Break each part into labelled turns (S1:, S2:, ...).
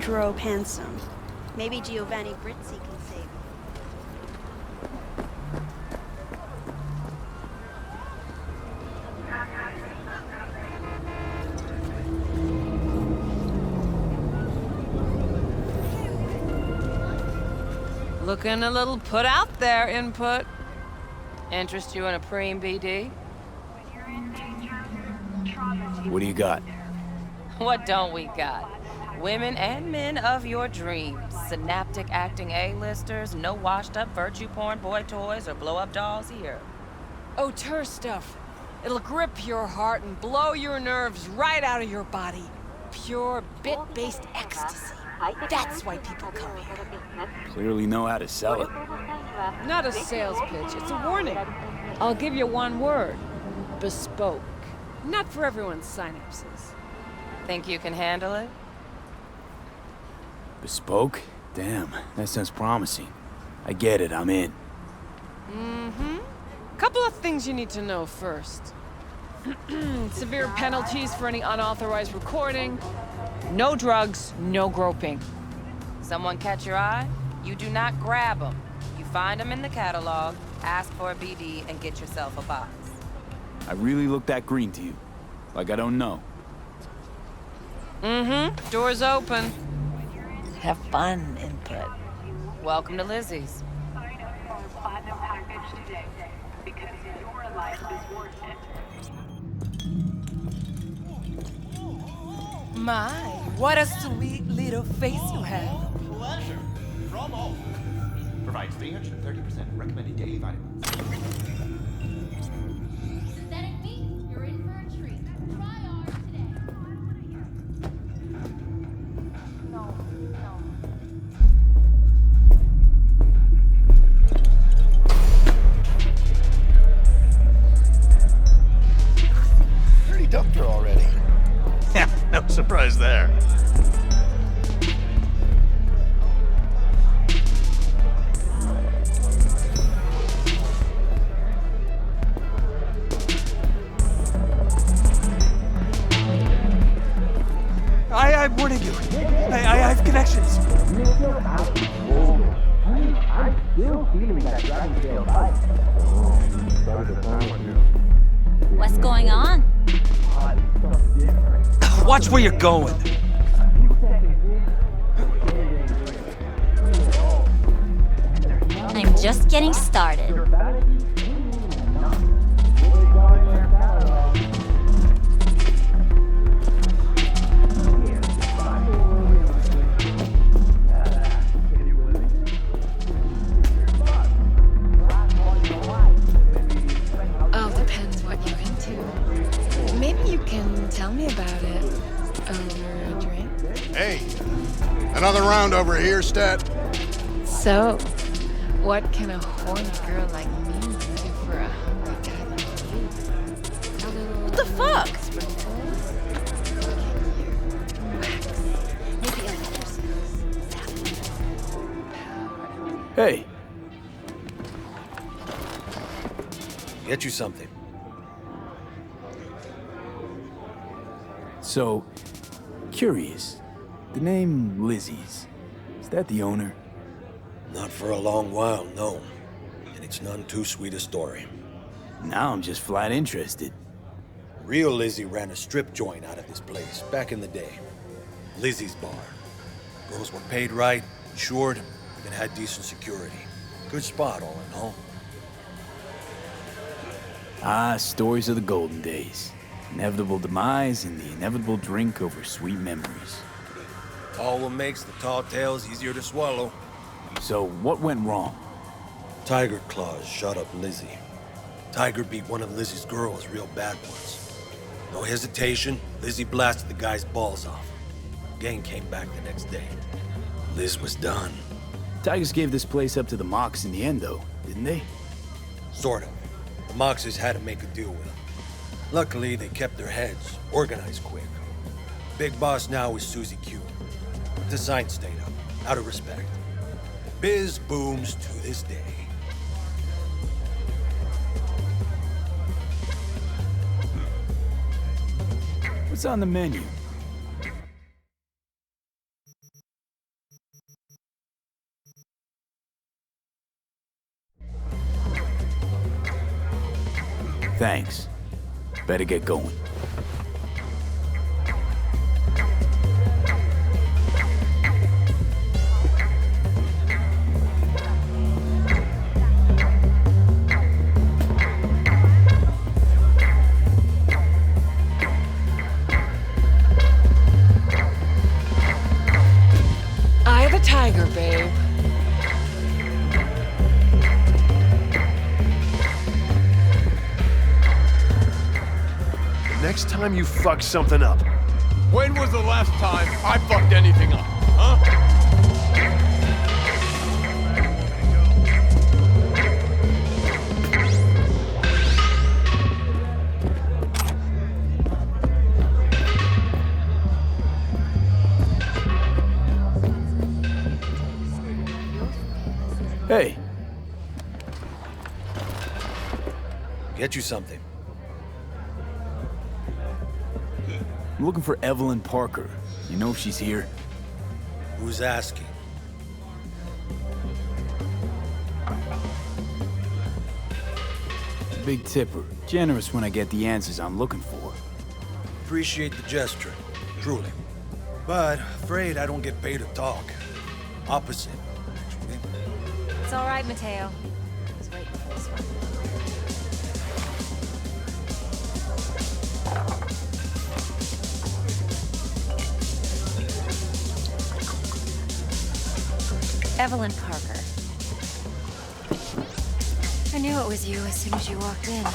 S1: strobe handsome. Maybe Giovanni Brizzi can save you.
S2: Looking a little put out there, Input. Interest you in a preem BD?
S3: What do you got?
S2: What don't we got? Women and men of your dreams. Synaptic acting A-listers, no washed-up virtue porn boy toys or blow-up dolls here. Auteur stuff. It'll grip your heart and blow your nerves right out of your body. Pure bit-based ecstasy. That's why people come here.
S3: Clearly know how to sell it.
S2: Not a sales pitch, it's a warning. I'll give you one word. Bespoke. Not for everyone's synapses. Think you can handle it?
S3: Bespoke? Damn, that sounds promising. I get it, I'm in.
S2: Mm-hmm. Couple of things you need to know first. Severe penalties for any unauthorized recording. No drugs, no groping. Someone catch your eye? You do not grab them. You find them in the catalog, ask for a BD, and get yourself a box.
S3: I really look that green to you. Like I don't know.
S2: Mm-hmm. Door's open. Have fun, Input. Welcome to Lizzie's.
S4: Sign up for a platinum package today, because your life is worth it.
S2: My, what a sweet little face you have.
S5: Pleasure. Promo. Provides 330% recommended daily vitamins.
S6: Synthetic meat, you're in for a treat. Try ours today. No.
S5: Already dumped her already. Yeah, no surprise there.
S7: I warning you. I have connections.
S6: What's going on?
S7: Watch where you're going.
S6: I'm just getting started.
S2: All depends what you're into. Maybe you can tell me about it over a drink.
S8: Hey, another round over here, Stat.
S2: So, what can a horny girl like me do for a hungry guy like you? A little
S1: What the fuck?
S2: sprinkles, wax, maybe electricities, power.
S3: Hey,
S7: Get you something.
S3: so, curious. The name Lizzie's, is that the owner?
S9: Not for a long while, no. And it's none too sweet a story.
S3: Now I'm just flat interested.
S9: Real Lizzie ran a strip joint out of this place back in the day. Lizzie's Bar. Girls were paid right, insured, and had decent security. Good spot, all in all.
S3: Ah, stories of the golden days. Inevitable demise and the inevitable drink over sweet memories.
S9: All what makes the tall tales easier to swallow.
S3: So, what went wrong?
S9: Tiger Claws shot up Lizzie. Tiger beat one of Lizzie's girls real bad once. No hesitation, Lizzie blasted the guy's balls off. Gang came back the next day. Liz was done.
S3: Tigers gave this place up to the Mox in the end, though, didn't they?
S9: Sort of. The Moxes had to make a deal with them. Luckily, they kept their heads, organized quick. Big boss now is Susie Q. The sign stayed up, out of respect. Biz booms to this day.
S3: What's on the menu? Thanks. Better get going.
S2: Eye of the tiger, babe.
S7: Next time you fuck something up.
S10: When was the last time I fucked anything up, huh?
S3: Hey,
S9: Get you something.
S3: I'm looking for Evelyn Parker. You know if she's here?
S9: Who's asking?
S3: Big tipper. Generous when I get the answers I'm looking for.
S9: Appreciate the gesture, truly. But afraid I don't get paid to talk. Opposite, actually.
S6: It's all right, Mateo. I was waiting for this one. Evelyn Parker. I knew it was you as soon as you walked in.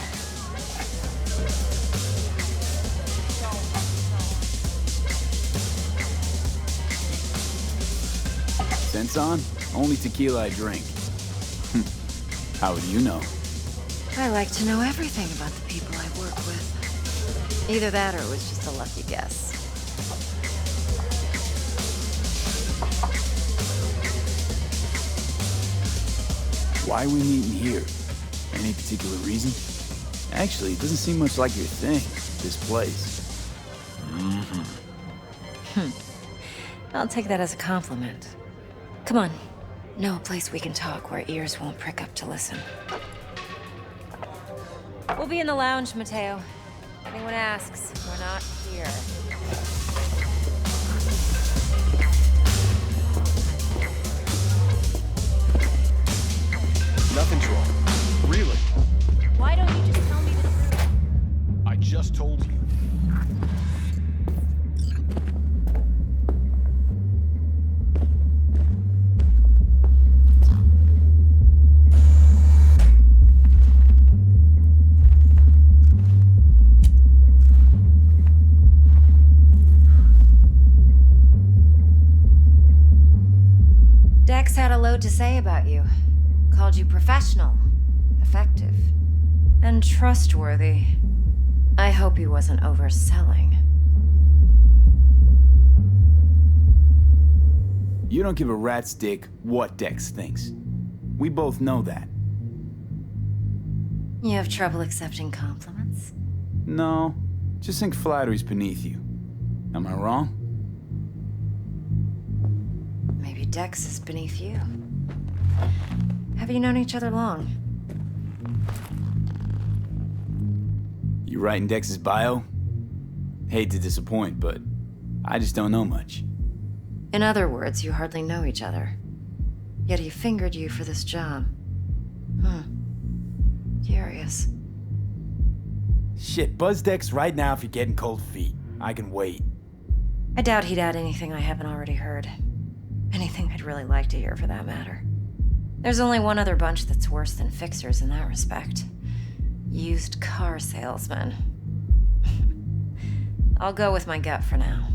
S3: Sense on? Only tequila I drink. How do you know?
S6: I like to know everything about the people I work with. Either that or it was just a lucky guess.
S3: Why are we meeting here? Any particular reason? Actually, it doesn't seem much like your thing, this place.
S6: I'll take that as a compliment. Come on. Know a place we can talk where ears won't prick up to listen. We'll be in the lounge, Mateo. If anyone asks, we're not here.
S7: Nothing's wrong. Really.
S6: Why don't you just tell me the truth?
S7: I just told you.
S6: Dex had a load to say about you. Called you professional, effective, and trustworthy. I hope he wasn't overselling.
S3: You don't give a rat's dick what Dex thinks. We both know that.
S6: You have trouble accepting compliments?
S3: No, just think flattery's beneath you. Am I wrong?
S6: Maybe Dex is beneath you. Have you known each other long?
S3: You writing Dex's bio? Hate to disappoint, but I just don't know much.
S6: In other words, you hardly know each other. Yet he fingered you for this job. Curious.
S3: Shit, buzz Dex right now if you're getting cold feet. I can wait.
S6: I doubt he'd add anything I haven't already heard. Anything I'd really like to hear, for that matter. There's only one other bunch that's worse than fixers in that respect. Used car salesmen. I'll go with my gut for now.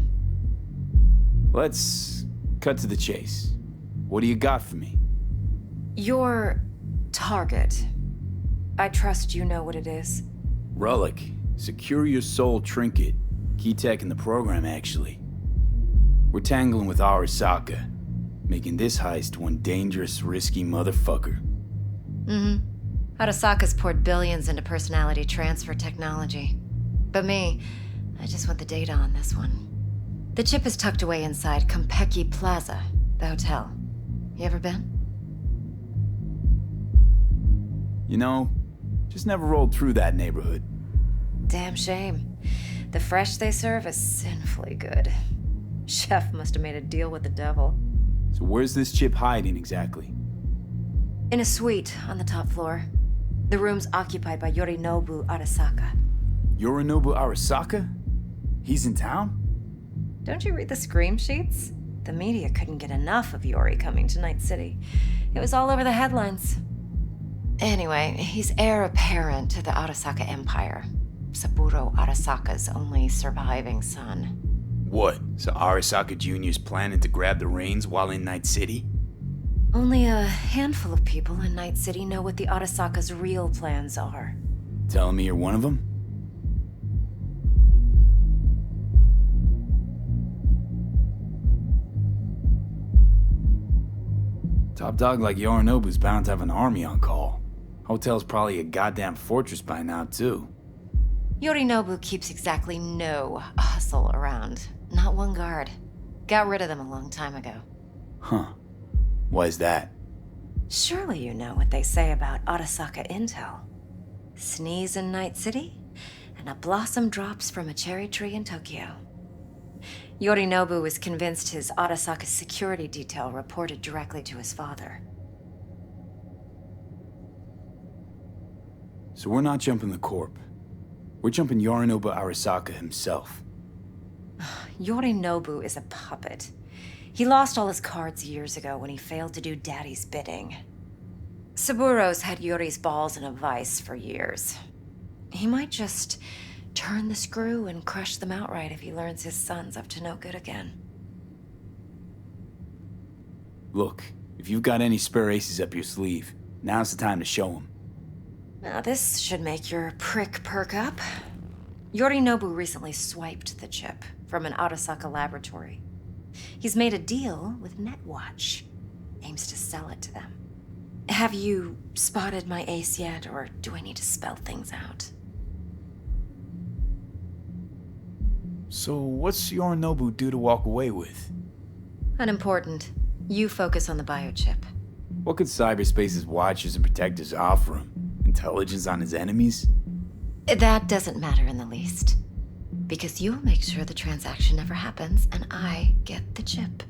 S3: Let's cut to the chase. What do you got for me?
S6: Your target. I trust you know what it is.
S3: Relic. Secure your soul trinket. Key tech in the program, actually. We're tangling with Arasaka, making this heist one dangerous, risky motherfucker.
S6: Arasaka's poured billions into personality transfer technology. But me, I just want the data on this one. The chip is tucked away inside Compeki Plaza, the hotel. You ever been?
S3: You know, Just never rolled through that neighborhood.
S6: Damn shame. The fresh they serve is sinfully good. Chef must have made a deal with the devil.
S3: So where's this chip hiding exactly?
S6: In a suite on the top floor. The room's occupied by Yorinobu Arasaka.
S3: Yorinobu Arasaka? He's in town?
S6: Don't you read the scream sheets? The media couldn't get enough of Yori coming to Night City. It was all over the headlines. Anyway, he's heir apparent to the Arasaka Empire. Saburo Arasaka's only surviving son.
S3: What? So Arasaka Jr.'s planning to grab the reins while in Night City?
S6: Only a handful of people in Night City know what the Arasaka's real plans are.
S3: Telling me you're one of them? Top dog like Yorinobu's bound to have an army on call. Hotel's probably a goddamn fortress by now, too.
S6: Yorinobu keeps exactly no hustle around. Not one guard. Got rid of them a long time ago.
S3: Huh. Why is that?
S6: Surely you know what they say about Arasaka intel. Sneeze in Night City, and a blossom drops from a cherry tree in Tokyo. Yorinobu was convinced his Arasaka security detail reported directly to his father.
S3: So we're not jumping the Corp. We're jumping Yorinobu Arasaka himself.
S6: Yorinobu is a puppet. He lost all his cards years ago when he failed to do Daddy's bidding. Saburo's had Yori's balls in a vice for years. He might just turn the screw and crush them outright if he learns his son's up to no good again.
S3: Look, if you've got any spare aces up your sleeve, now's the time to show them.
S6: Now this should make your prick perk up. Yorinobu recently swiped the chip from an Arasaka laboratory. He's made a deal with Netwatch. Aims to sell it to them. Have you spotted my ace yet, or do I need to spell things out?
S3: So what's Yorinobu due to walk away with?
S6: Unimportant. You focus on the biochip.
S3: What could cyberspace's watchers and protectors offer him? Intelligence on his enemies?
S6: That doesn't matter in the least. Because you'll make sure the transaction never happens, and I get the chip.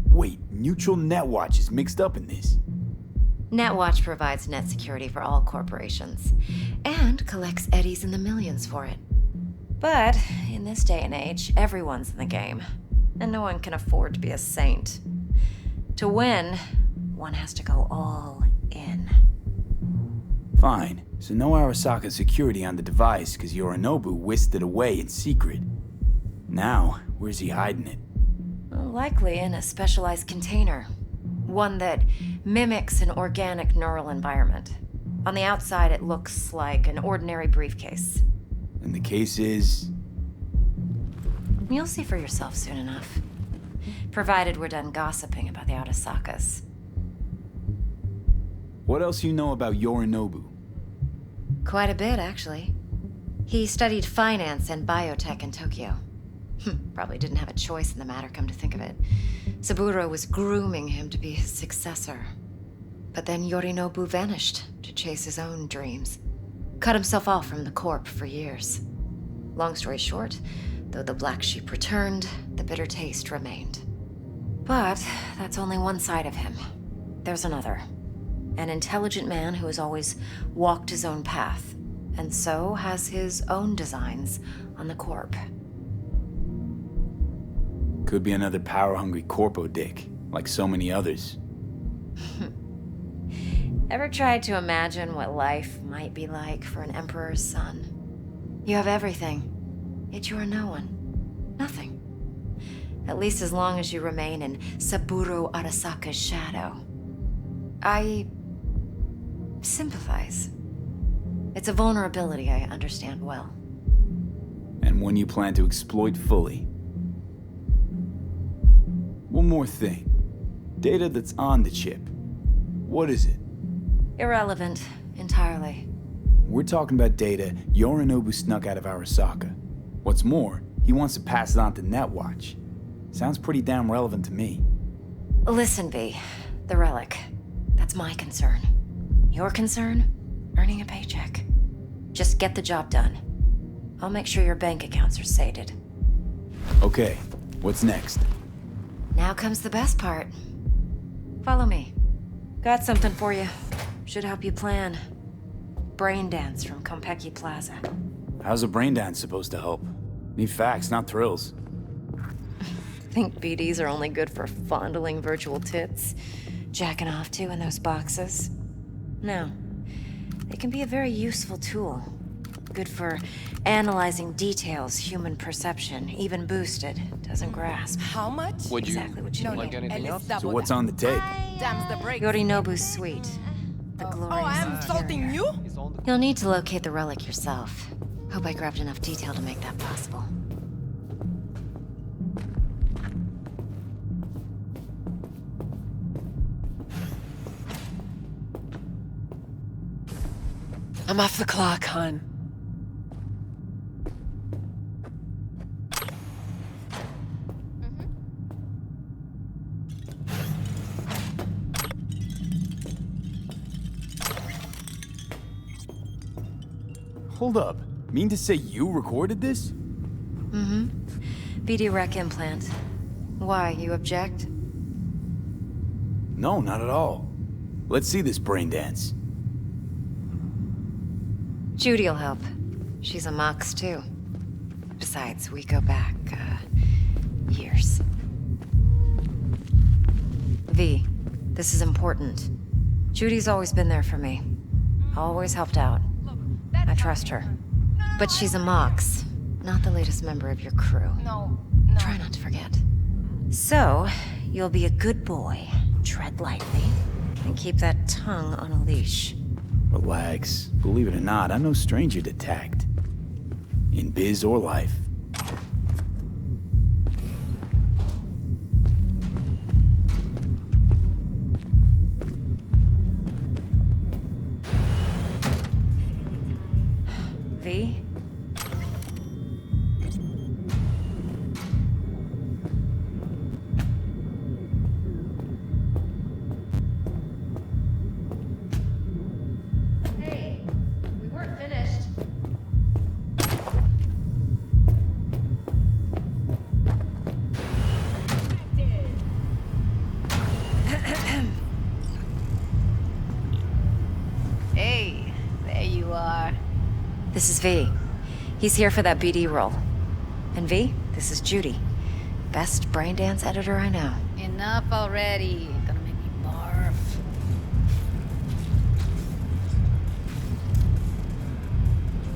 S3: Wait, Neutral Netwatch is mixed up in this.
S6: Netwatch provides net security for all corporations, and collects eddies in the millions for it. But in this day and age, everyone's in the game, and no one can afford to be a saint. To win, one has to go all in.
S3: Fine, so no Arasaka security on the device because Yorinobu whisked it away in secret. Now, where's he hiding it?
S6: Well, likely in a specialized container. One that mimics an organic neural environment. On the outside, it looks like an ordinary briefcase.
S3: And the case is...
S6: You'll see for yourself soon enough. Provided we're done gossiping about the Arasakas.
S3: What else you know about Yorinobu?
S6: Quite a bit, actually. He studied finance and biotech in Tokyo. Probably didn't have a choice in the matter, come to think of it. Saburo was grooming him to be his successor. But then Yorinobu vanished to chase his own dreams. Cut himself off from the Corp for years. Long story short, though the black sheep returned, the bitter taste remained. But that's only one side of him. There's another. An intelligent man who has always walked his own path, and so has his own designs on the Corp.
S3: Could be another power-hungry corpo dick, like so many others.
S6: Ever tried to imagine what life might be like for an emperor's son? You have everything, yet you are no one. Nothing. At least as long as you remain in Saburo Arasaka's shadow. I sympathize. It's a vulnerability I understand well.
S3: And one you plan to exploit fully. One more thing. Data that's on the chip. What is it?
S6: Irrelevant, entirely.
S3: We're talking about data Yorinobu snuck out of Arasaka. What's more, he wants to pass it on to Netwatch. Sounds pretty damn relevant to me.
S6: Listen, V. The relic. That's my concern. Your concern? Earning a paycheck. Just get the job done. I'll make sure your bank accounts are sated.
S3: Okay, what's next?
S6: Now comes the best part. Follow me. Got something for you. Should help you plan. Brain dance from Konpeki Plaza.
S3: How's a brain dance supposed to help? Need facts, not thrills.
S6: Think BDs are only good for fondling virtual tits? Jacking off to in those boxes? No. They can be a very useful tool. Good for analyzing details human perception, even boosted, doesn't grasp.
S11: How much?
S10: Would you
S6: Exactly what you
S10: like
S6: need.
S10: anything else?
S3: So what's on the tape?
S11: Damns the break.
S6: Yorinobu's suite. The glorious
S11: I'm insulting
S6: interior.
S11: you?
S6: You'll need to locate the relic yourself. Hope I grabbed enough detail to make that possible.
S11: I'm off the clock, hon.
S3: Hold up. Mean to say you recorded this?
S6: Mm-hmm. BD rec implant. Why, you object?
S3: No, not at all. Let's see this brain dance.
S6: Judy'll help. She's a Mox, too. Besides, we go back, years. V, this is important. Judy's always been there for me. Always helped out. I trust her. But she's a Mox, not the latest member of your crew.
S11: No.
S6: Try not to forget. So, you'll be a good boy, tread lightly, and keep that tongue on a leash.
S3: Relax. Believe it or not, I'm no stranger to tact. In biz or life.
S6: V? Hey, we weren't finished.
S1: Hey, there you are.
S6: This is V. He's here for that BD role. And V, this is Judy. Best brain dance editor I know.
S1: Enough already. Gonna make me barf.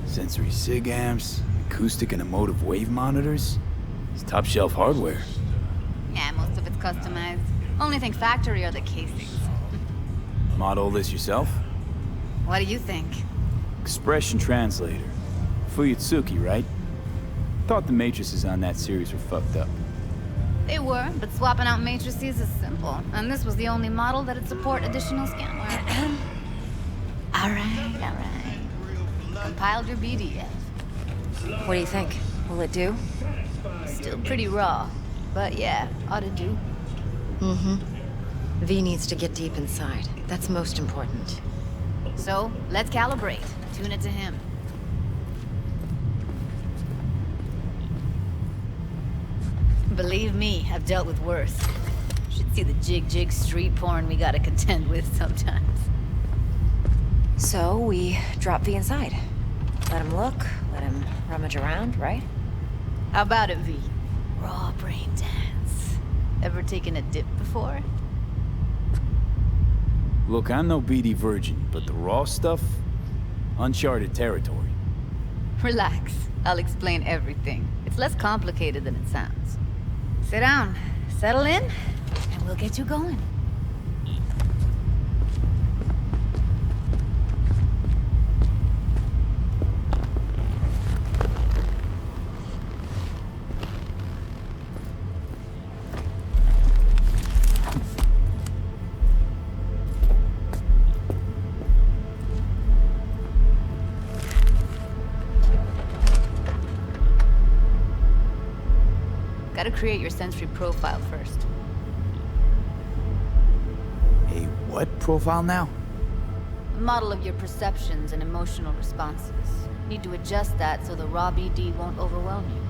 S3: Sensory sig amps, acoustic and emotive wave monitors. It's top shelf hardware.
S1: Yeah, most of it's customized. Only thing factory are the casings.
S3: Model this yourself?
S1: What do you think?
S3: Expression translator. Fuyutsuki, right? Thought the matrices on that series were fucked up.
S1: They were, but swapping out matrices is simple. And this was the only model that'd support additional scanware. Alright. Compiled your BDF.
S6: What do you think? Will it do?
S1: Still pretty raw. But yeah, ought to do.
S6: Mm-hmm. V needs to get deep inside. That's most important.
S1: So, let's calibrate. Tune it to him. Believe me, I've dealt with worse. Should see the jig street porn we gotta contend with sometimes.
S6: So, we drop V inside. Let him look, let him rummage around, right?
S1: How about it, V? Raw brain dance. Ever taken a dip before?
S3: Look, I'm no BD virgin, but the raw stuff? Uncharted territory.
S1: Relax. I'll explain everything. It's less complicated than it sounds. Sit down, settle in, and we'll get you going. Gotta create your sensory profile first.
S3: A what profile now?
S1: A model of your perceptions and emotional responses. Need to adjust that so the raw BD won't overwhelm you.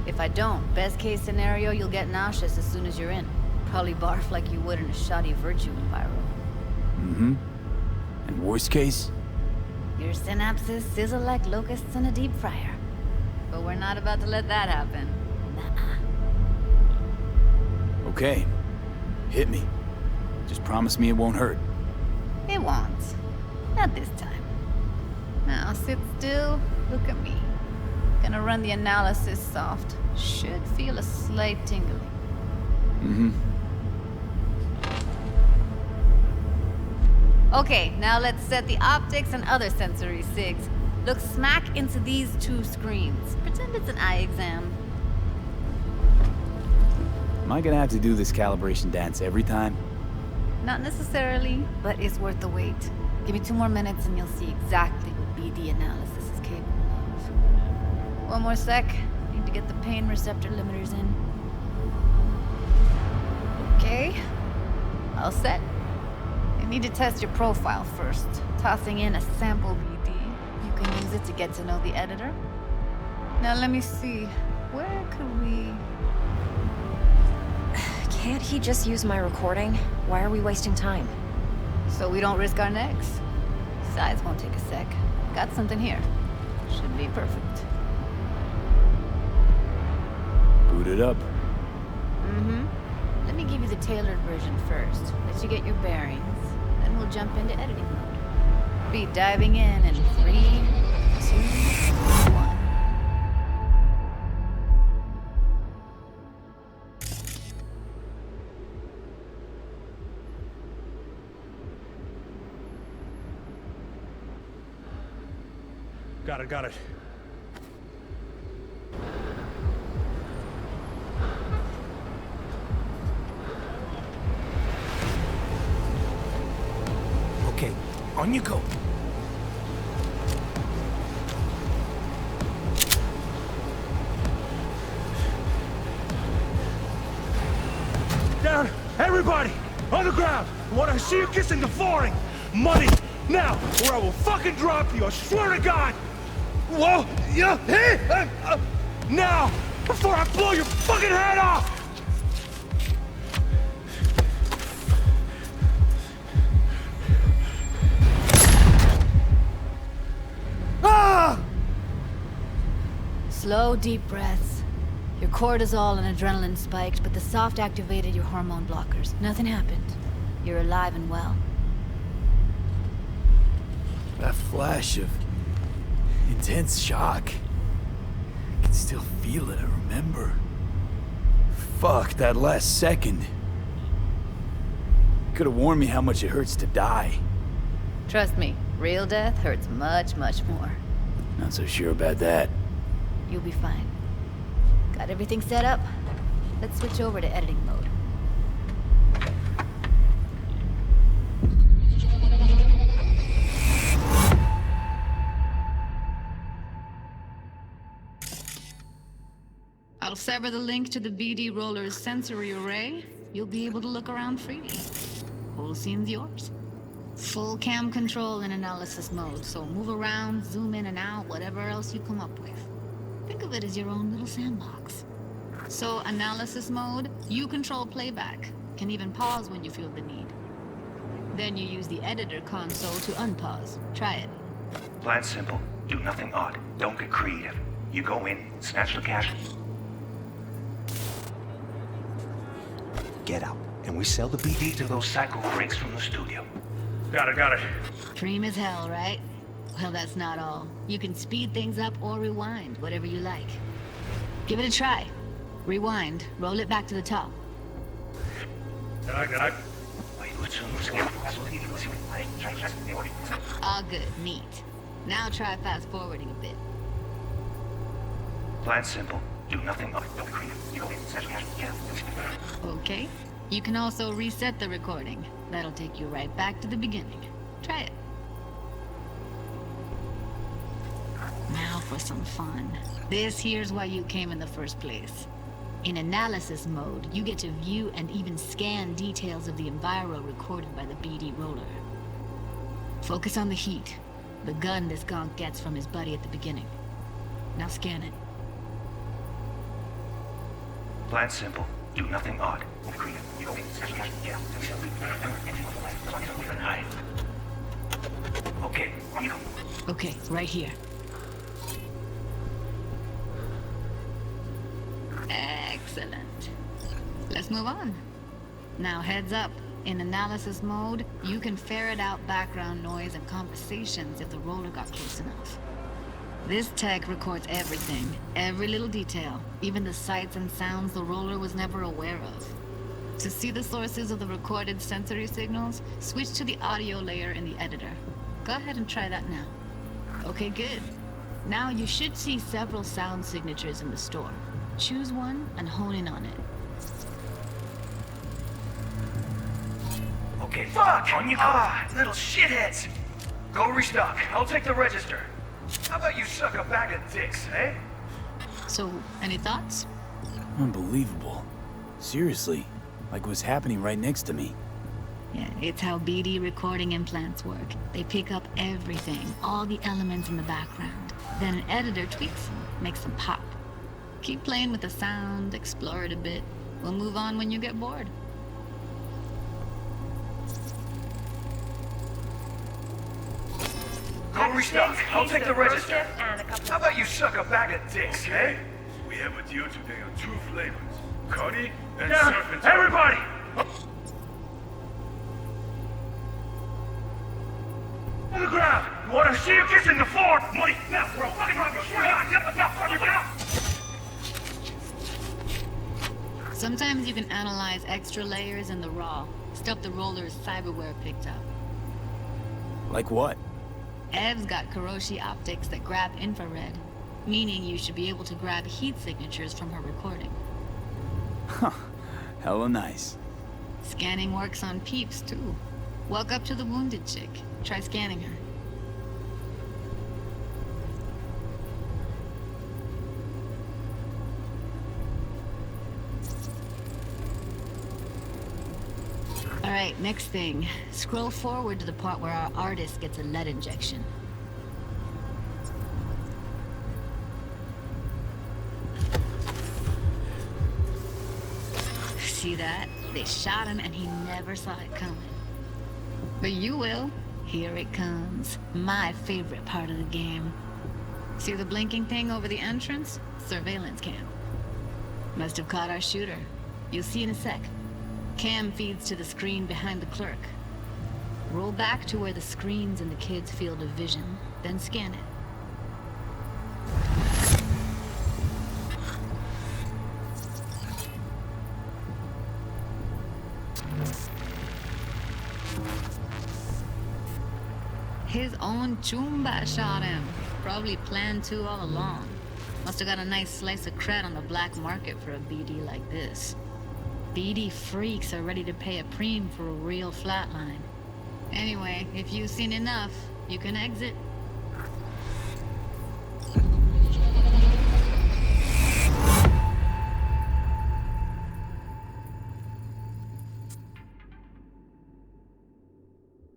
S1: If I don't, best case scenario, you'll get nauseous as soon as you're in. Probably barf like you would in a shoddy virtue environment.
S3: Mm-hmm. And worst case?
S1: Your synapses sizzle like locusts in a deep fryer. But we're not about to let that happen. Nuh-uh.
S3: Okay. Hit me. Just promise me it won't hurt.
S1: It won't. Not this time. Now sit still, look at me. Gonna run the analysis soft. Should feel a slight tingling.
S3: Mm-hmm.
S1: Okay, now let's set the optics and other sensory sigs. Look smack into these two screens. Pretend it's an eye exam.
S3: Am I gonna have to do this calibration dance every time?
S1: Not necessarily, but it's worth the wait. Give me 2 more minutes and you'll see exactly what BD analysis is capable of. One more sec. Need to get the pain receptor limiters in. Okay. All set. I need to test your profile first. Tossing in a sample BD. You can use it to get to know the editor. Now let me see. Where could we...
S6: Can't he just use my recording? Why are we wasting time?
S1: So we don't risk our necks. Besides, won't take a sec. Got something here. Should be perfect.
S3: Boot it up.
S1: Mm-hmm. Let me give you the tailored version first. Let you get your bearings. Then we'll jump into editing mode. Be diving in 3, 2, 1.
S7: Got it. Okay, on you go. Down, everybody, on the ground. I want to see you kissing the flooring. Money, now, or I will fucking drop you, I swear to God. Whoa, yeah, hey, now, before I blow your fucking head off! Ah!
S1: Slow, deep breaths. Your cortisol and adrenaline spiked, but the soft activated your hormone blockers. Nothing happened. You're alive and well.
S3: That flash of intense shock. I can still feel it, I remember. Fuck, that last second. Could have warned me how much it hurts to die.
S1: Trust me, real death hurts much, much more.
S3: Not so sure about that.
S1: You'll be fine. Got everything set up? Let's switch over to editing mode. I'll sever the link to the BD Roller's sensory array. You'll be able to look around freely. Whole scene's yours. Full cam control in analysis mode, so move around, zoom in and out, whatever else you come up with. Think of it as your own little sandbox. So, analysis mode, you control playback. Can even pause when you feel the need. Then you use the editor console to unpause. Try it.
S12: Plan simple. Do nothing odd. Don't get creative. You go in, snatch the cash. Get out, and we sell the BD to those psycho freaks from the studio.
S7: Got it.
S1: Cream as hell, right? Well, that's not all. You can speed things up or rewind, whatever you like. Give it a try. Rewind. Roll it back to the top. All good. Neat. Now try fast forwarding a bit.
S12: Plan simple. Do nothing odd. Don't get creative. You go in, snatch the cash.
S1: Okay. You can also reset the recording. That'll take you right back to the beginning. Try it. Now for some fun. This here's why you came in the first place. In analysis mode, you get to view and even scan details of the enviro recorded by the BD roller. Focus on the heat. The gun this gonk gets from his buddy at the beginning. Now scan it.
S12: Plan simple. Do nothing odd. You go in. Yeah. Hide. Okay, on you go.
S1: Okay, right here. Excellent. Let's move on. Now heads up. In analysis mode, you can ferret out background noise and conversations if the roller got close enough. This tech records everything, every little detail, even the sights and sounds the roller was never aware of. To see the sources of the recorded sensory signals, switch to the audio layer in the editor. Go ahead and try that now. Okay, good. Now you should see several sound signatures in the store. Choose one and hone in on it.
S12: Okay, fuck! On you go. Little shitheads! Go restock. I'll take the register. How about you suck a bag of dicks, eh?
S1: So, any thoughts?
S3: Unbelievable. Seriously, like what's happening right next to me.
S1: Yeah, it's how BD recording implants work. They pick up everything, all the elements in the background. Then an editor tweaks them, makes them pop. Keep playing with the sound, explore it a bit. We'll move on when you get bored.
S12: Go restock. I'll take the register. How about you suck a bag of dicks, eh?
S7: We have a deal today on 2 flavors. Cuddy and
S12: Down!
S7: serpent.
S12: Everybody!
S7: On the ground! You wanna see you kissing the floor? Money! Now, bro! Fucking run! Get the fuck out!
S1: Sometimes you can analyze extra layers in the raw, stuff the roller's cyberware picked up.
S3: Like what?
S1: Ev's got Kiroshi optics that grab infrared, meaning you should be able to grab heat signatures from her recording.
S3: Huh. Hella nice.
S1: Scanning works on peeps, too. Walk up to the wounded chick. Try scanning her. Alright, next thing. Scroll forward to the part where our artist gets a lead injection. See that? They shot him and he never saw it coming. But you will. Here it comes. My favorite part of the game. See the blinking thing over the entrance? Surveillance cam. Must have caught our shooter. You'll see in a sec. Cam feeds to the screen behind the clerk. Roll back to where the screen's in the kid's field of vision, then scan it. His own Chumba shot him. Probably planned to all along. Must have got a nice slice of cred on the black market for a BD like this. BD freaks are ready to pay a preem for a real flatline. Anyway, if you've seen enough, you can exit.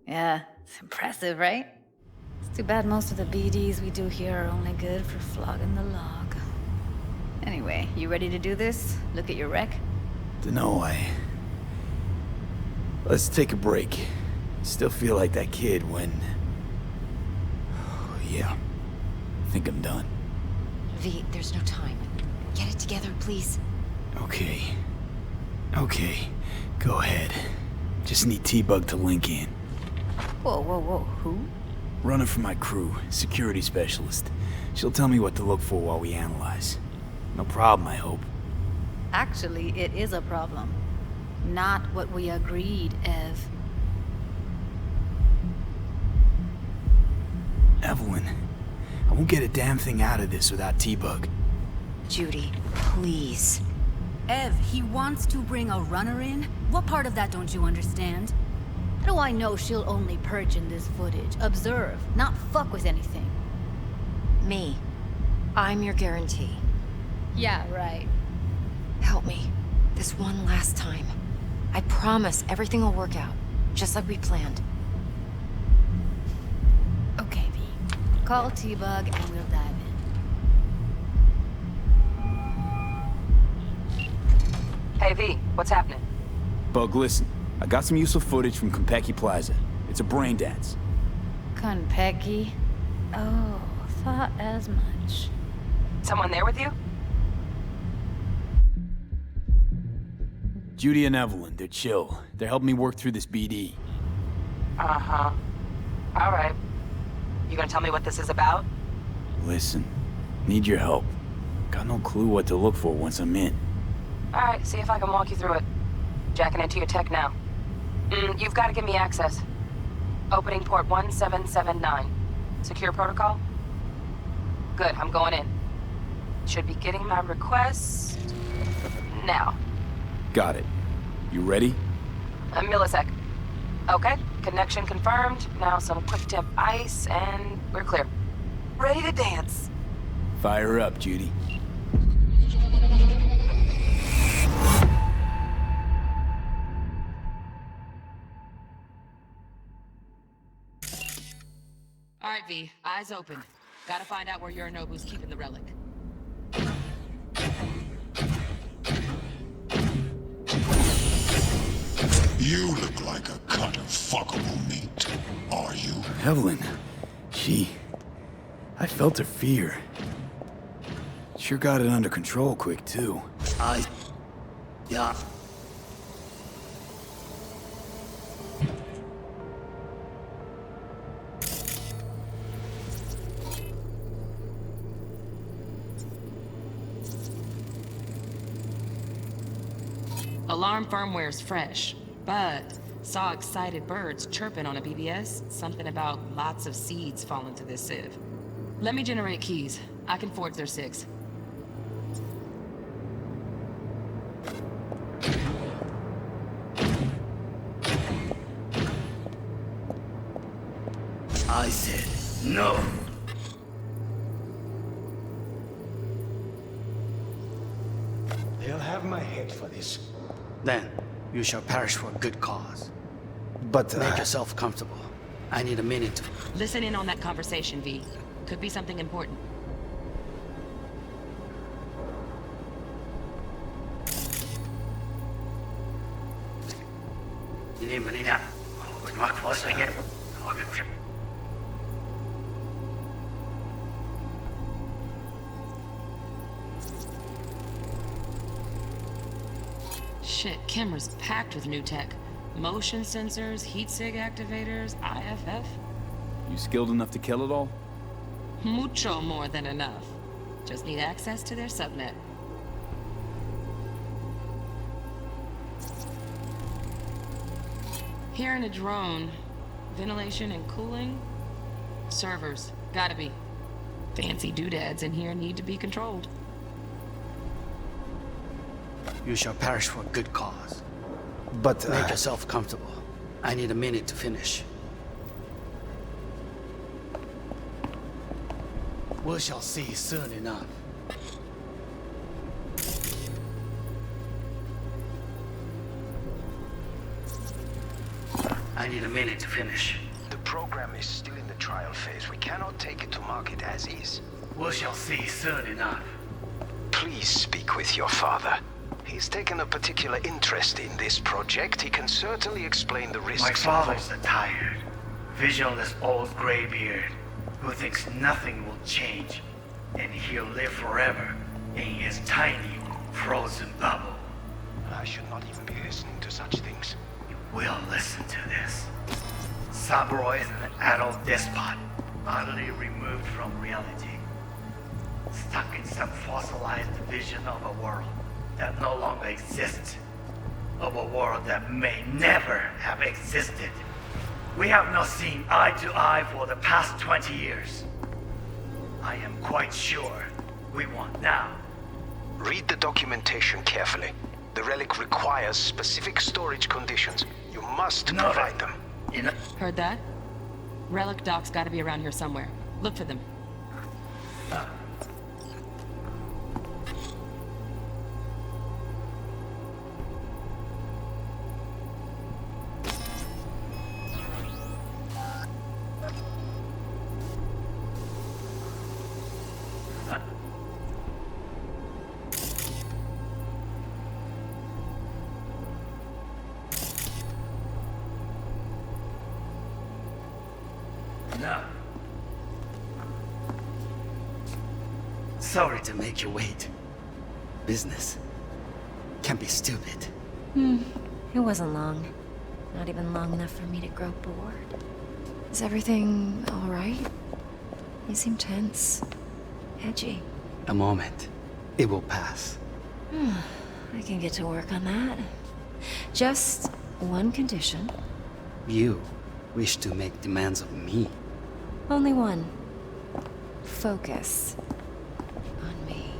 S1: Yeah, it's impressive, right? It's too bad most of the BDs we do here are only good for flogging the log. Anyway, you ready to do this? Look at your rec?
S3: Dunno, Let's take a break. Still feel like that kid when... Yeah. I think I'm done.
S6: V, there's no time. Get it together, please.
S3: Okay. Okay. Go ahead. Just need T-Bug to link in.
S1: Whoa, whoa, whoa. Who?
S3: Runner for my crew. Security specialist. She'll tell me what to look for while we analyze. No problem, I hope.
S1: Actually, it is a problem. Not what we agreed, Ev.
S3: Evelyn, I won't get a damn thing out of this without T-Bug.
S6: Judy, please.
S13: Ev, he wants to bring a runner in? What part of that don't you understand?
S1: How do I know she'll only perch in this footage? Observe, not fuck with anything.
S6: Me. I'm your guarantee.
S1: Yeah, right.
S6: Help me. This one last time. I promise everything will work out, just like we planned.
S13: Call T-Bug and we'll dive in.
S2: Hey, V, what's happening?
S3: Bug, listen. I got some useful footage from Konpeki Plaza. It's a brain dance.
S13: Konpeki? Oh, thought as much.
S2: Someone there with you?
S3: Judy and Evelyn, they're chill. They're helping me work through this BD.
S2: Uh-huh. All right. You gonna tell me what this is about?
S3: Listen, need your help. Got no clue what to look for once I'm in.
S2: All right, see if I can walk you through it. Jacking into your tech now. You've got to give me access. Opening port 1779. Secure protocol? Good, I'm going in. Should be getting my request now.
S3: Got it. You ready?
S2: A millisec. Okay, connection confirmed. Now some quick temp ice and we're clear. Ready to dance.
S3: Fire up, Judy.
S2: All right, V, eyes open. Gotta find out where Yorinobu's keeping the relic.
S8: You look like a cut of fuckable meat, are you?
S3: Evelyn, I felt her fear. Sure got it under control quick, too.
S14: Yeah.
S2: Alarm firmware's fresh, but saw excited birds chirping on a BBS. Something about lots of seeds falling to this sieve. Let me generate keys. I can forge their SIGs.
S14: I said no.
S7: They'll have my head for this.
S14: Then you shall perish for a good cause. But make yourself comfortable. I need a minute to...
S2: Listen in on that conversation, V. Could be something important.
S14: Ini menina. Bermak bos lagi.
S2: Shit, camera's packed with new tech. Motion sensors, heat sig activators, IFF.
S3: You skilled enough to kill it all?
S2: Mucho more than enough. Just need access to their subnet. Here in a drone, ventilation and cooling, servers, gotta be. Fancy doodads in here need to be controlled.
S14: You shall perish for a good cause. But make yourself comfortable. I need a minute to finish. We shall see soon enough. I need a minute to finish.
S15: The program is still in the trial phase. We cannot take it to market as is.
S14: We shall see soon enough.
S15: Please speak with your father. He's taken a particular interest in this project. He can certainly explain the risks.
S12: My father's a tired, visionless old graybeard who thinks nothing will change, and he'll live forever in his tiny, frozen bubble.
S15: I should not even be listening to such things.
S12: You will listen to this. Saburo is an adult despot, utterly removed from reality, stuck in some fossilized vision of a world that no longer exists, of a world that may never have existed. We have not seen eye to eye for the past 20 years. I am quite sure we want now.
S15: Read the documentation carefully. The relic requires specific storage conditions. You must provide them.
S2: Heard that? Relic docs gotta be around here somewhere. Look for them.
S14: No. Sorry to make you wait. Business can be stupid.
S6: It wasn't long. Not even long enough for me to grow bored. Is everything all right? You seem tense. Edgy.
S14: A moment. It will pass.
S6: I can get to work on that. Just one condition.
S14: You wish to make demands of me.
S6: Only one. Focus on me.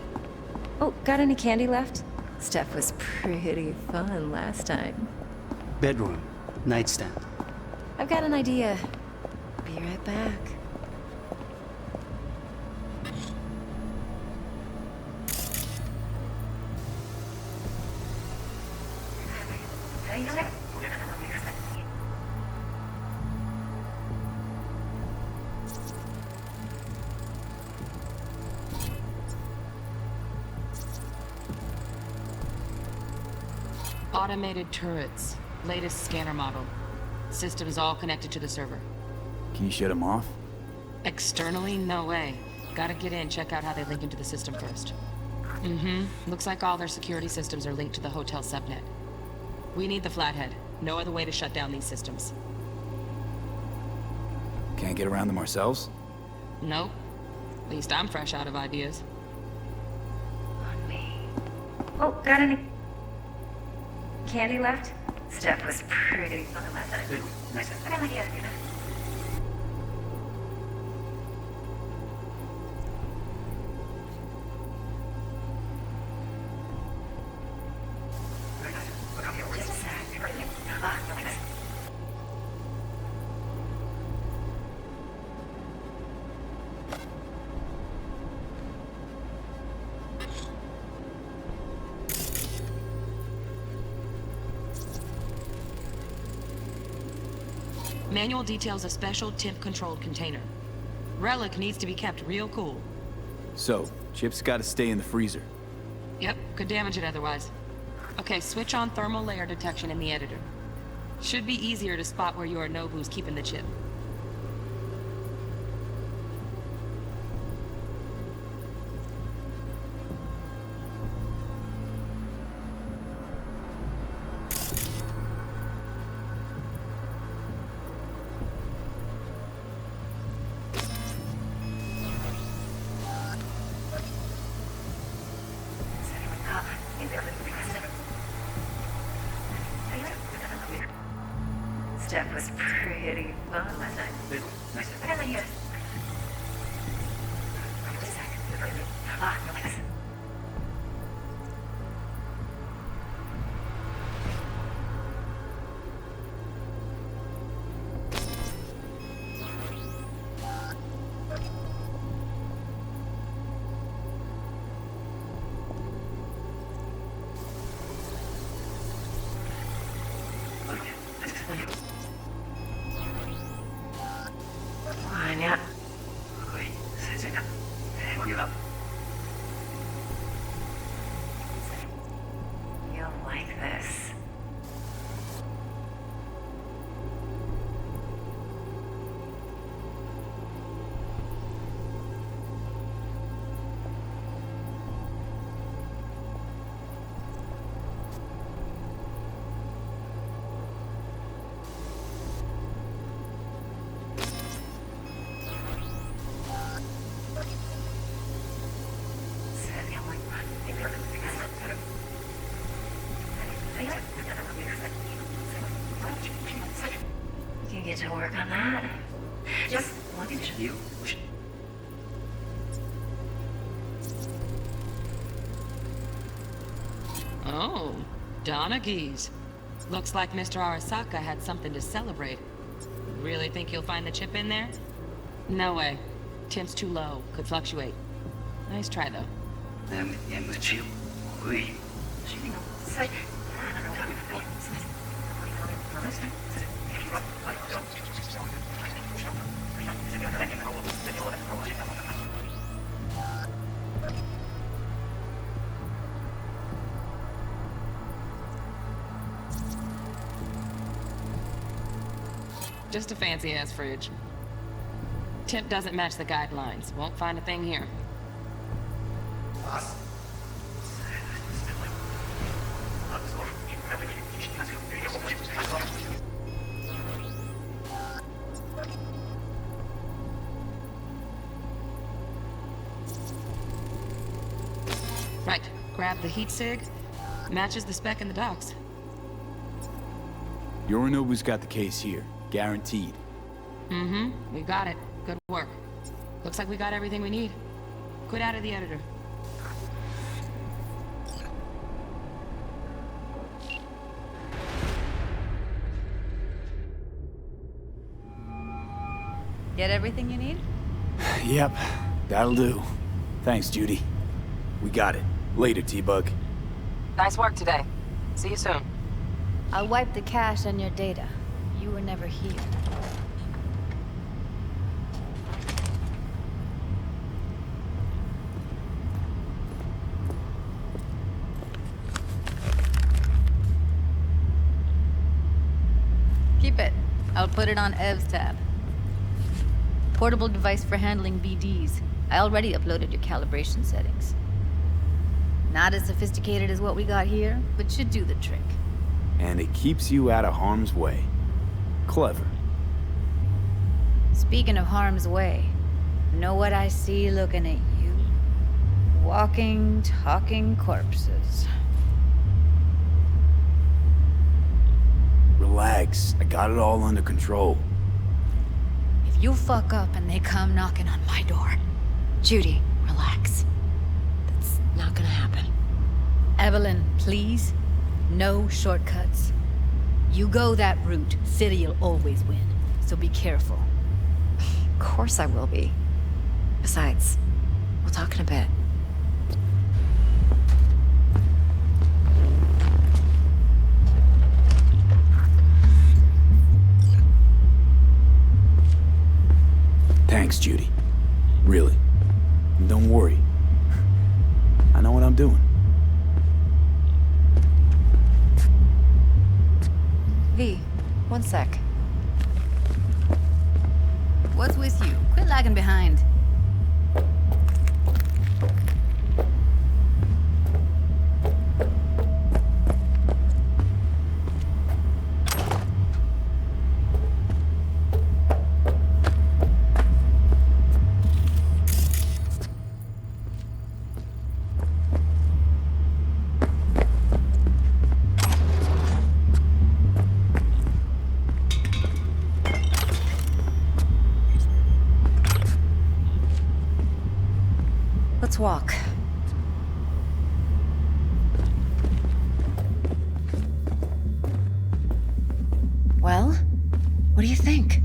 S6: Oh, got any candy left? Stuff was pretty fun last time.
S14: Bedroom. Nightstand.
S6: I've got an idea. Be right back.
S2: Automated turrets. Latest scanner model. Systems all connected to the server.
S3: Can you shut them off?
S2: Externally, no way. Gotta get in, check out how they link into the system first. Looks like all their security systems are linked to the hotel subnet. We need the Flathead. No other way to shut down these systems.
S3: Can't get around them ourselves?
S2: Nope. At least I'm fresh out of ideas.
S6: On me. Oh, got any candy left? Stuff was pretty fun last time.
S14: Good. Nice.
S6: I got an idea.
S2: Manual details a special temp-controlled container. Relic needs to be kept real cool.
S3: So, Chip's gotta stay in the freezer.
S2: Yep, could damage it otherwise. Okay, switch on thermal layer detection in the editor. Should be easier to spot where Yorinobu's keeping the chip.
S6: Stuff was pretty fun last night.
S14: Good. Nice.
S6: I got an idea. 아니야.
S14: 거의 세제가 대박이다.
S6: You'll like this. You can get to work on that. Just one condition.
S14: You.
S2: Oh, Donaghys. Looks like Mr. Arasaka had something to celebrate. Really think you'll find the chip in there? No way. Temp's too low. Could fluctuate. Nice try, though. Just a fancy-ass fridge. Tip doesn't match the guidelines. Won't find a thing here. Right. Grab the heat sig. Matches the spec in the docs.
S3: Yorinobu's got the case here. Guaranteed.
S2: Mm-hmm. We got it. Good work. Looks like we got everything we need. Quit out of the editor.
S13: Get everything you need?
S3: Yep, that'll do. Thanks, Judy. We got it. Later, T-Bug.
S2: Nice work today. See you soon.
S1: I'll wipe the cache on your data. You were never here. Keep it. I'll put it on Ev's tab. Portable device for handling BDs. I already uploaded your calibration settings. Not as sophisticated as what we got here, but should do the trick.
S3: And it keeps you out of harm's way. Clever.
S1: Speaking of harm's way, know what I see looking at you? Walking, talking corpses.
S3: Relax. I got it all under control.
S1: If you fuck up and they come knocking on my door...
S6: Judy, relax. That's not gonna happen.
S1: Evelyn, please. No shortcuts. You go that route, City'll always win. So be careful.
S6: Of course I will be. Besides, we'll talk in a bit.
S3: Thanks, Judy. Really. And don't worry. I know what I'm doing.
S6: V, one sec.
S1: What's with you? Quit lagging behind.
S6: Let's walk. Well, what do you think?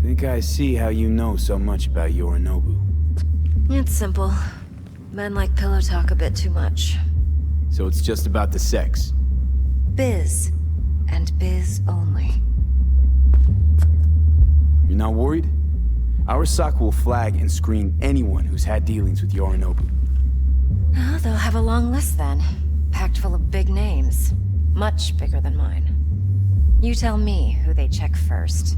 S3: Think I see how you know so much about Yorinobu.
S6: It's simple. Men like pillow talk a bit too much.
S3: So it's just about the sex.
S6: Biz. And biz only.
S3: You're not worried? Arasaka will flag and screen anyone who's had dealings with Yorinobu.
S6: Oh, they'll have a long list then. Packed full of big names. Much bigger than mine. You tell me who they check first.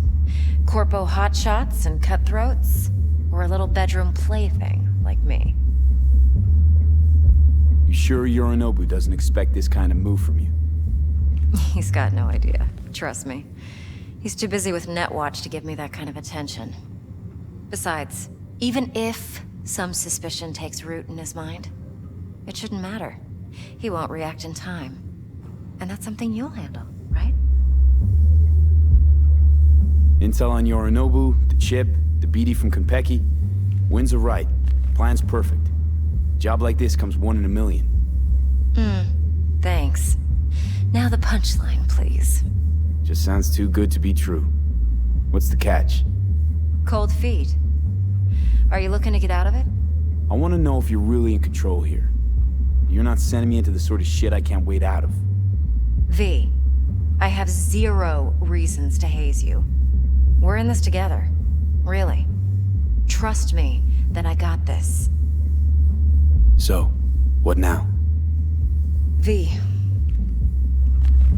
S6: Corpo hotshots and cutthroats? Or a little bedroom plaything like me?
S3: You sure Yorinobu doesn't expect this kind of move from you?
S6: He's got no idea. Trust me. He's too busy with Netwatch to give me that kind of attention. Besides, even if some suspicion takes root in his mind, it shouldn't matter. He won't react in time. And that's something you'll handle, right?
S3: Intel on Yorinobu, the chip, the BD from Konpeki. Winds are right. Plan's perfect. Job like this comes 1 in a million.
S6: Thanks. Now the punchline, please.
S3: Just sounds too good to be true. What's the catch?
S6: Cold feet. Are you looking to get out of it?
S3: I want to know if you're really in control here. You're not sending me into the sort of shit I can't wait out of.
S6: V, I have 0 reasons to haze you. We're in this together. Really. Trust me that I got this.
S3: So, what now?
S6: V,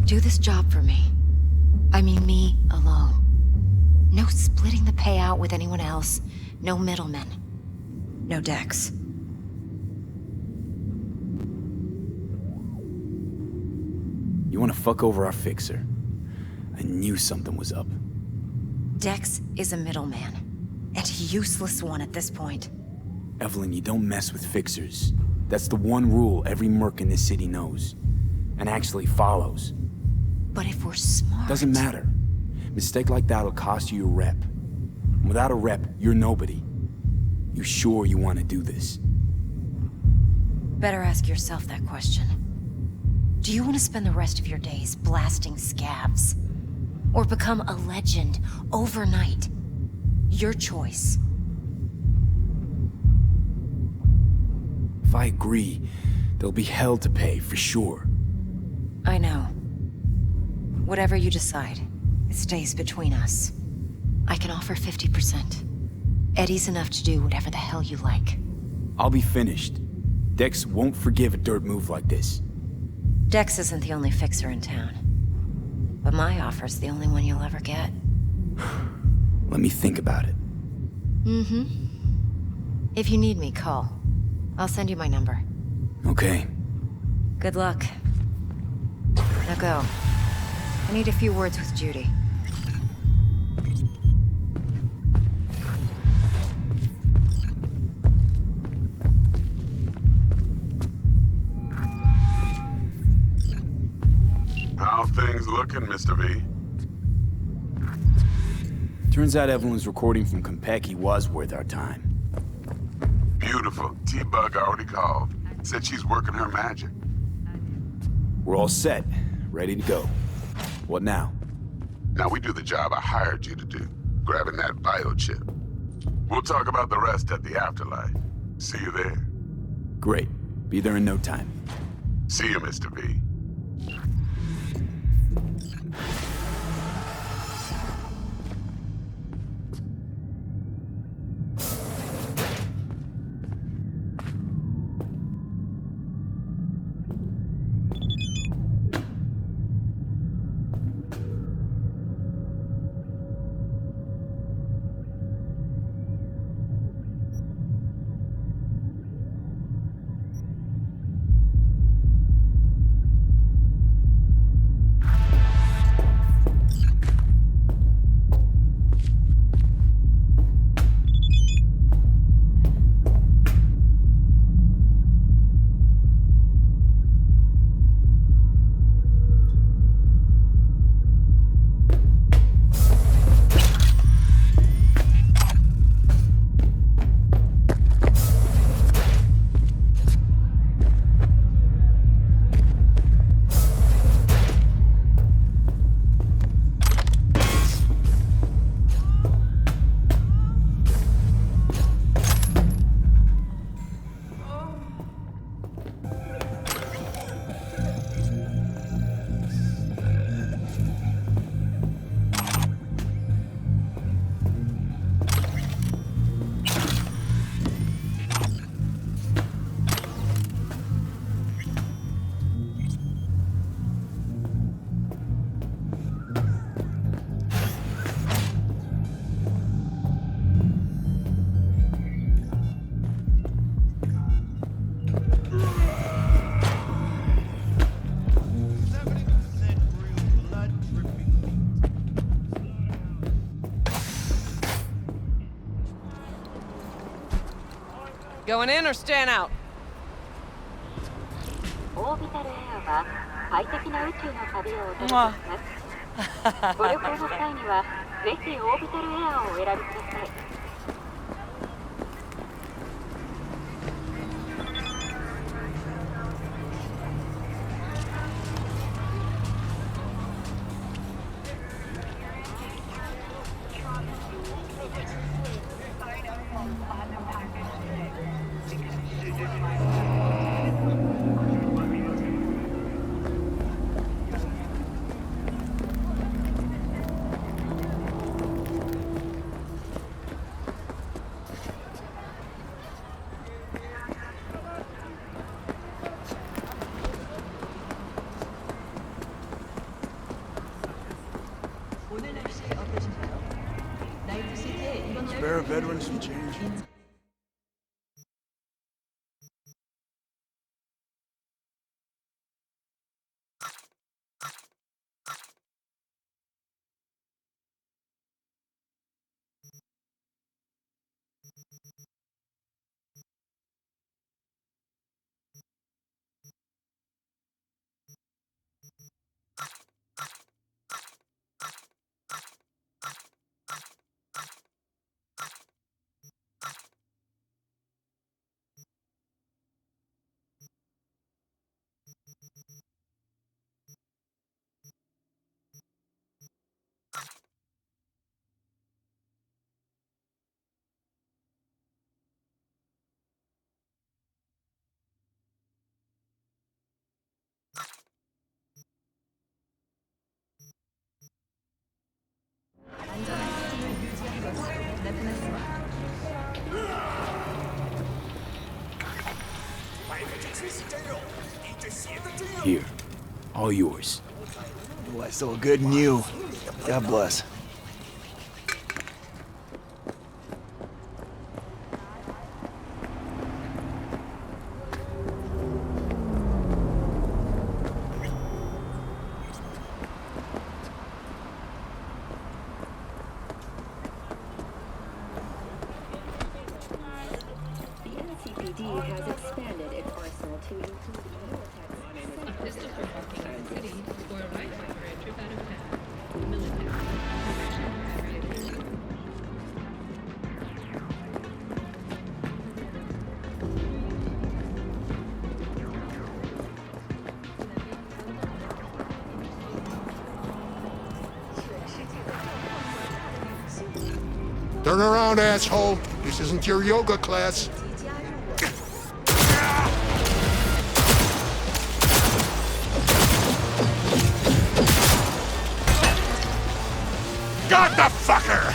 S6: Do this job for me. I mean me alone. No splitting the payout with anyone else. No middlemen. No Dex.
S3: You want to fuck over our fixer? I knew something was up.
S6: Dex is a middleman. And a useless one at this point.
S3: Evelyn, you don't mess with fixers. That's the one rule every merc in this city knows. And actually follows.
S6: But if we're smart...
S3: Doesn't matter. Mistake like that'll cost you your rep. Without a rep, you're nobody. You sure you want to do this?
S6: Better ask yourself that question. Do you want to spend the rest of your days blasting scabs? Or become a legend overnight? Your choice.
S3: If I agree, there'll be hell to pay, for sure.
S6: I know. Whatever you decide, it stays between us. I can offer 50%. Eddie's enough to do whatever the hell you like.
S3: I'll be finished. Dex won't forgive a dirt move like this.
S6: Dex isn't the only fixer in town. But my offer's the only one you'll ever get.
S3: Let me think about it.
S6: Mm-hmm. If you need me, call. I'll send you my number.
S3: Okay.
S6: Good luck. Now go. I need a few words with Judy.
S16: How things looking, Mr. V?
S3: Turns out Evelyn's recording from Konpeki was worth our time.
S16: Beautiful. T-Bug already called. Said she's working her magic.
S3: We're all set. Ready to go. What now?
S16: Now we do the job I hired you to do. Grabbing that biochip. We'll talk about the rest at the afterlife. See you there.
S3: Great. Be there in no time.
S16: See you, Mr. V.
S11: Going in or staying out?
S17: オービタルエアは快適な宇宙の旅をお届けします。ご旅行の際にはぜひオービタルエアをお選びください。
S18: Spare a veteran some change.
S3: Here, all yours.
S18: Oh, I saw good in you. God bless.
S17: The NCPD has expanded its arsenal to include
S19: Pistol for walking in the city, or a rifle for a trip out of town. Military.
S8: Turn around, asshole. This isn't your yoga class. Got the fucker!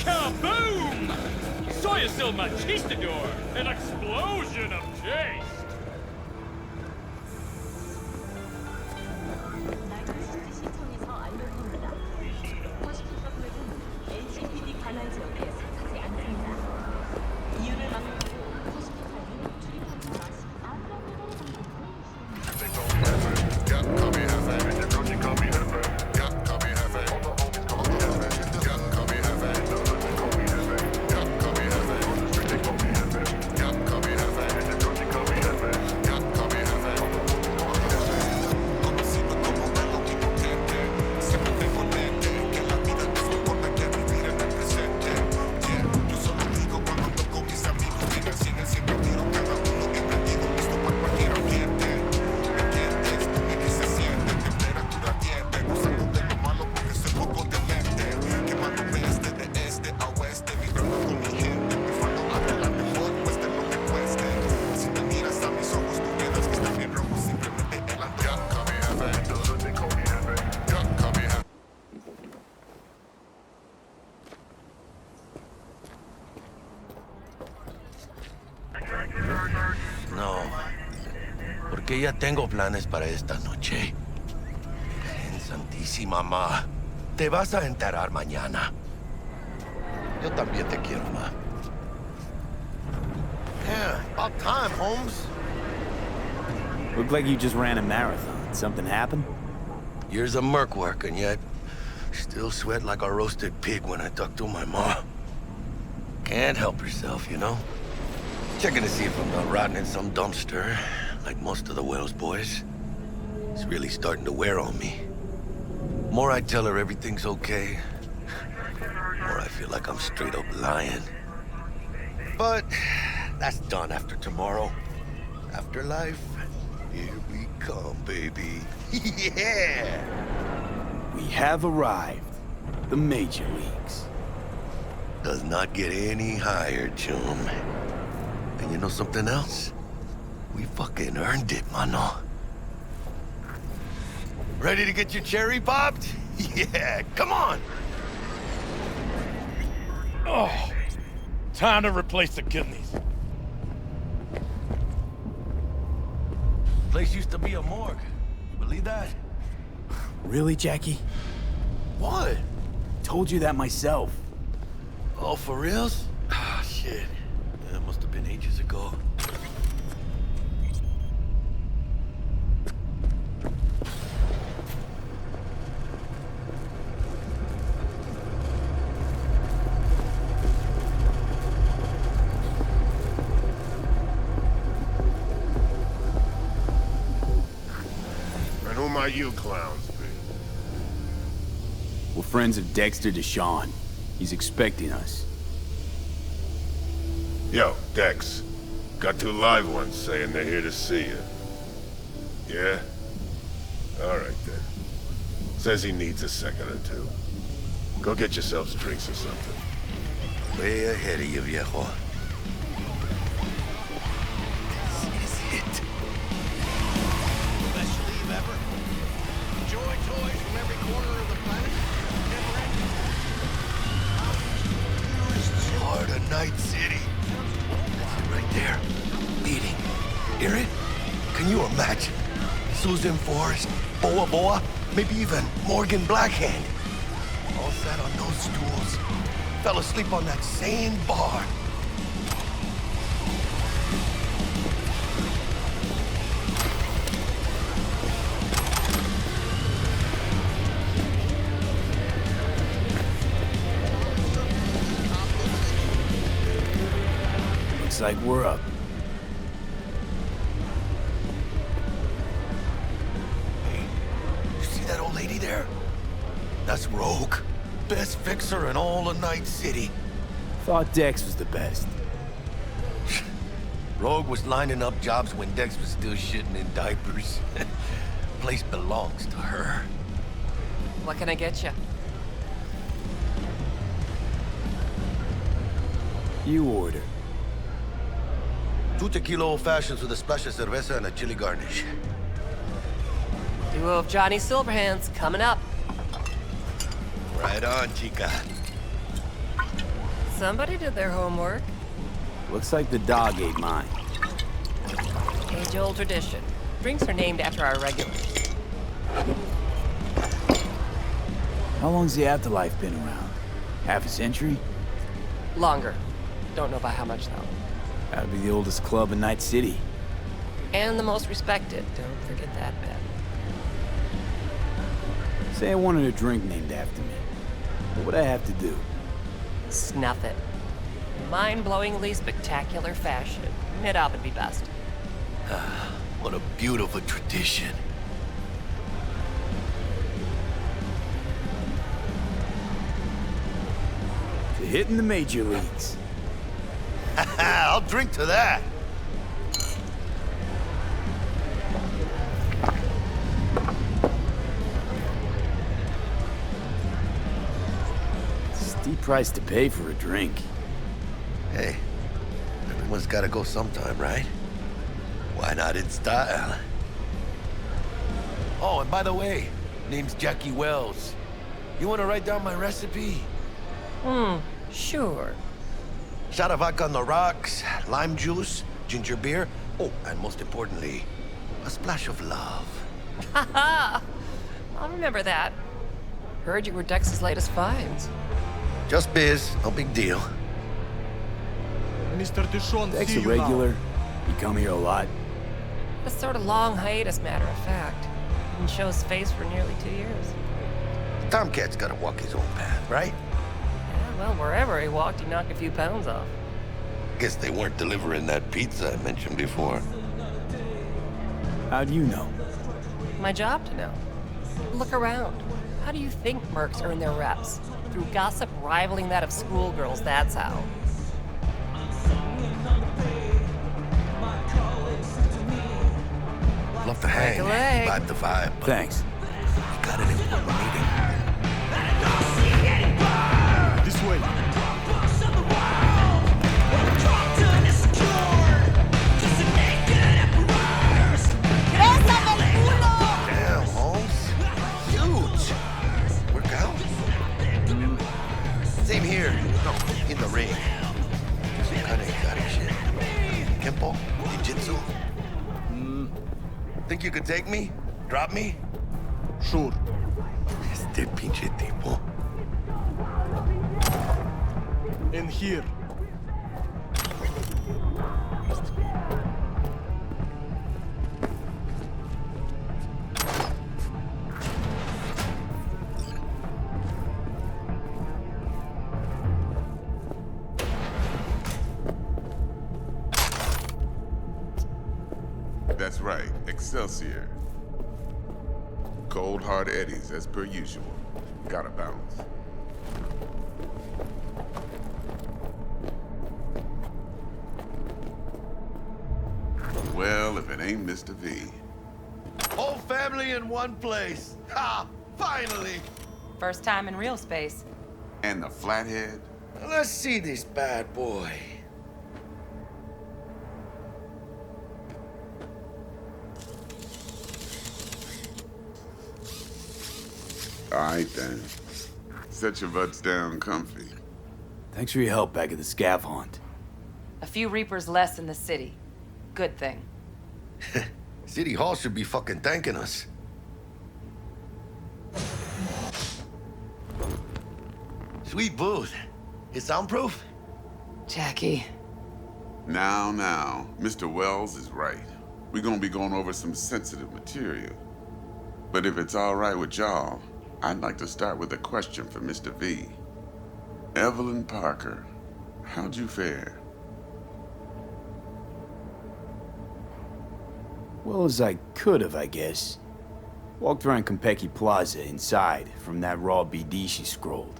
S20: Kaboom! Soy es el machistador! An explosion of taste!
S8: Come here,
S9: Porque ya tengo planes para esta noche. Virgen Santísima, ma. Te vas a enterar mañana. Yo también te quiero, ma. Yeah, about time, Holmes.
S3: Looked like you just ran a marathon. Something happened?
S9: Years of merc work, and yet still sweat like a roasted pig when I talk to my ma. Can't help herself, you know? Checking to see if I'm not rotting in some dumpster, like most of the Wells boys. It's really starting to wear on me. More I tell her everything's okay, more I feel like I'm straight up lying. But that's done after tomorrow. Afterlife, here we come, baby. Yeah!
S3: We have arrived. The major leagues.
S9: Does not get any higher, chum. And you know something else? We fucking earned it, mano. Ready to get your cherry popped? Yeah, come on!
S20: Oh, time to replace the kidneys.
S9: Place used to be a morgue. You believe that?
S3: Really, Jackie?
S9: What?
S3: Told you that myself.
S9: Oh, for reals? Ah, shit. That must have been ages ago.
S16: And who might you clowns be?
S3: We're friends of Dexter Deshawn. He's expecting us.
S16: Yo, Dex. Got 2 live ones saying they're here to see you. Yeah? Alright then. Says he needs a second or 2. Go get yourselves drinks or something.
S9: Way ahead of you, viejo. This is it.
S5: Best leave ever. Enjoy toys from every corner of the planet. Never ending.
S9: Heart of Night City. That's it right there. Beating. Hear it? Can you imagine? Susan Forrest, Boa Boa, maybe even Morgan Blackhand. All sat on those stools. Fell asleep on that same bar.
S3: Looks like we're up.
S9: Hey, you see that old lady there? That's Rogue. Best fixer in all of Night City.
S3: Thought Dex was the best.
S9: Rogue was lining up jobs when Dex was still shitting in diapers. Place belongs to her.
S11: What can I get you?
S3: You order.
S9: 2 tequila old fashions with a splash of cerveza and a chili garnish.
S11: Duo of Johnny Silverhands coming up.
S9: Right on, chica.
S11: Somebody did their homework.
S3: Looks like the dog ate mine.
S11: Age-old tradition. Drinks are named after our regulars.
S3: How long's the Afterlife been around? Half a century?
S11: Longer. Don't know by how much, though.
S3: That'd be the oldest club in Night City.
S11: And the most respected. Don't forget that bit.
S3: Say I wanted a drink named after me. What would I have to do?
S11: Snuff it. Mind-blowingly spectacular fashion. Mid-op would be best.
S9: What a beautiful tradition.
S3: To hitting the major leagues.
S9: I'll drink to that.
S3: Steep price to pay for a drink.
S9: Hey, everyone's gotta go sometime, right? Why not in style? Oh, and by the way, name's Jackie Wells. You wanna write down my recipe?
S11: Sure.
S9: Shot of vodka on the rocks, lime juice, ginger beer. Oh, and most importantly,
S5: A splash of love.
S11: Haha! I'll remember that. Heard you were Dex's latest finds.
S5: Just biz, no big deal.
S18: Mr. Dishon,
S3: Dex
S18: see
S3: a
S18: you
S3: regular?
S18: now.
S3: You come here a lot?
S11: A sort of long hiatus, matter of fact. Didn't show his face for nearly 2 years.
S5: Tomcat's gotta walk his own path, right?
S11: Yeah, well, wherever he walked, he knocked a few pounds off.
S5: Guess they weren't delivering that pizza I mentioned before.
S3: How do you know?
S11: My job to know. Look around. How do you think mercs earn their reps? Through gossip rivaling that of schoolgirls, that's how.
S5: Love to hang, vibe the vibe.
S3: Thanks.
S5: We got an important meeting.
S18: This way.
S5: Damn, Holmes. Huge. Work out? Same here. No, in the ring. Some kind of exotic shit. Kempo? Jiu-jitsu? Think you could take me? Drop me?
S18: Sure.
S5: Este pinche tipo.
S18: In here.
S21: That's right, Excelsior. Cold hard eddies as per usual. Gotta bounce. Well, if it ain't Mr. V.
S5: Whole family in one place. Ha! Finally!
S2: First time in real space.
S21: And the flathead?
S5: Let's see this bad boy.
S21: Alright then. Set your butts down comfy.
S3: Thanks for your help back at the scav haunt.
S2: A few Reapers less in the city. Good thing.
S5: City Hall should be fucking thanking us. Sweet booth. It's soundproof?
S2: Jackie.
S21: Now, Mr. Wells is right. We're gonna be going over some sensitive material. But if it's all right with y'all, I'd like to start with a question for Mr. V. Evelyn Parker, how'd you fare?
S3: Well as I could have, I guess. Walked around Konpeki Plaza inside from that raw BD she scrolled.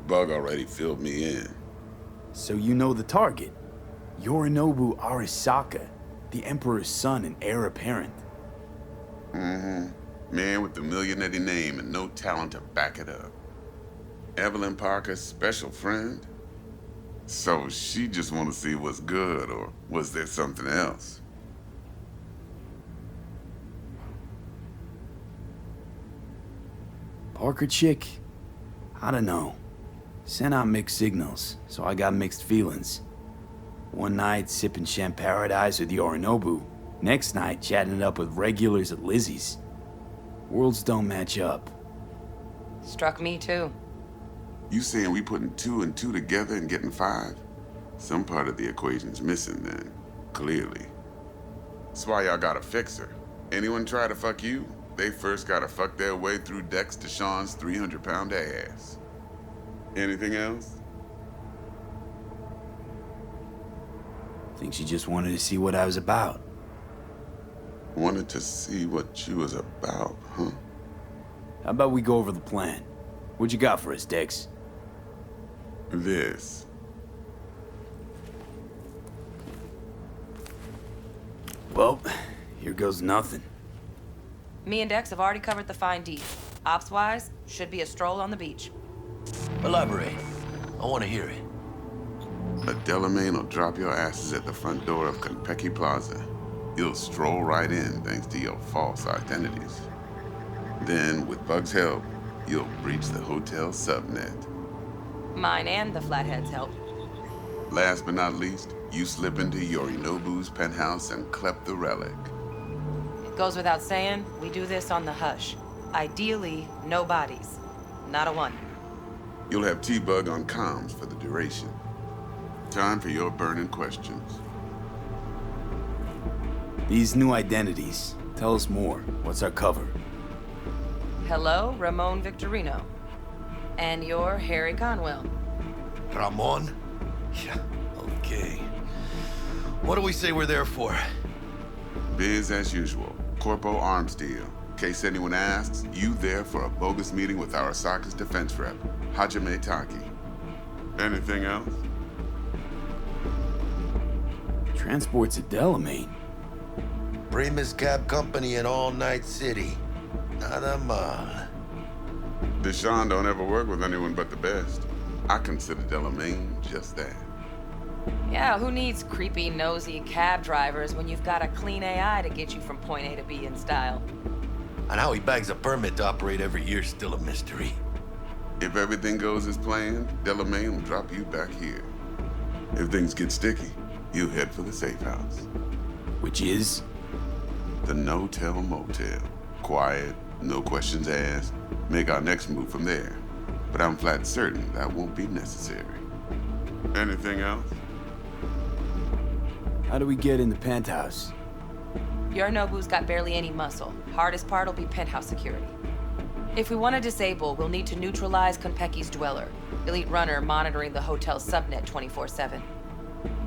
S21: Bug already filled me in.
S3: So you know the target. Yorinobu Arasaka, the Emperor's son and heir apparent.
S21: Man with the millionaire name and no talent to back it up. Evelyn Parker's special friend? So she just want to see what's good, or was there something else?
S3: Parker chick? I don't know. Sent out mixed signals, so I got mixed feelings. One night sipping Champaradise with Yorinobu. Next night chatting it up with regulars at Lizzie's. Worlds don't match up.
S2: Struck me too.
S21: You saying we putting 2 and 2 together and getting 5? Some part of the equation's missing then, clearly. That's why y'all gotta fix her. Anyone try to fuck you, they first gotta fuck their way through Dex Deshawn's 300-pound ass. Anything else?
S3: Think she just wanted to see what I was about.
S21: Wanted to see what you was about, huh?
S3: How about we go over the plan? What you got for us, Dex?
S21: This.
S3: Well, here goes nothing.
S2: Me and Dex have already covered the fine deed. Ops-wise, should be a stroll on the beach.
S5: Elaborate. I want to hear it.
S21: A Delamain will drop your asses at the front door of Konpeki Plaza. You'll stroll right in thanks to your false identities. Then, with Bug's help, you'll breach the hotel subnet.
S2: Mine and the Flathead's help.
S21: Last but not least, you slip into Yorinobu's penthouse and clep the relic.
S2: It goes without saying, we do this on the hush. Ideally, no bodies. Not a one.
S21: You'll have T-Bug on comms for the duration. Time for your burning questions.
S3: These new identities. Tell us more. What's our cover?
S2: Hello, Ramon Victorino. And you're Harry Conwell.
S5: Ramon? Yeah, okay. What do we say we're there for?
S21: Biz as usual. Corpo arms deal. In case anyone asks, you there for a bogus meeting with Arasaka's defense rep, Hajime Taki. Anything else?
S3: Transports to Delamain.
S5: Primus Cab Company in All Night City. Nada mal.
S21: Deshaun don't ever work with anyone but the best. I consider Delamain just that.
S2: Yeah, who needs creepy, nosy cab drivers when you've got a clean AI to get you from point A to B in style?
S5: And how he bags a permit to operate every year is still a mystery.
S21: If everything goes as planned, Delamain will drop you back here. If things get sticky, you head for the safe house.
S3: Which is?
S21: The no-tell motel. Quiet, no questions asked. Make our next move from there. But I'm flat certain that won't be necessary. Anything else?
S3: How do we get in the penthouse?
S2: Yorinobu's got barely any muscle. Hardest part will be penthouse security. If we want to disable, we'll need to neutralize Konpeki's dweller. Elite runner monitoring the hotel's subnet 24/7.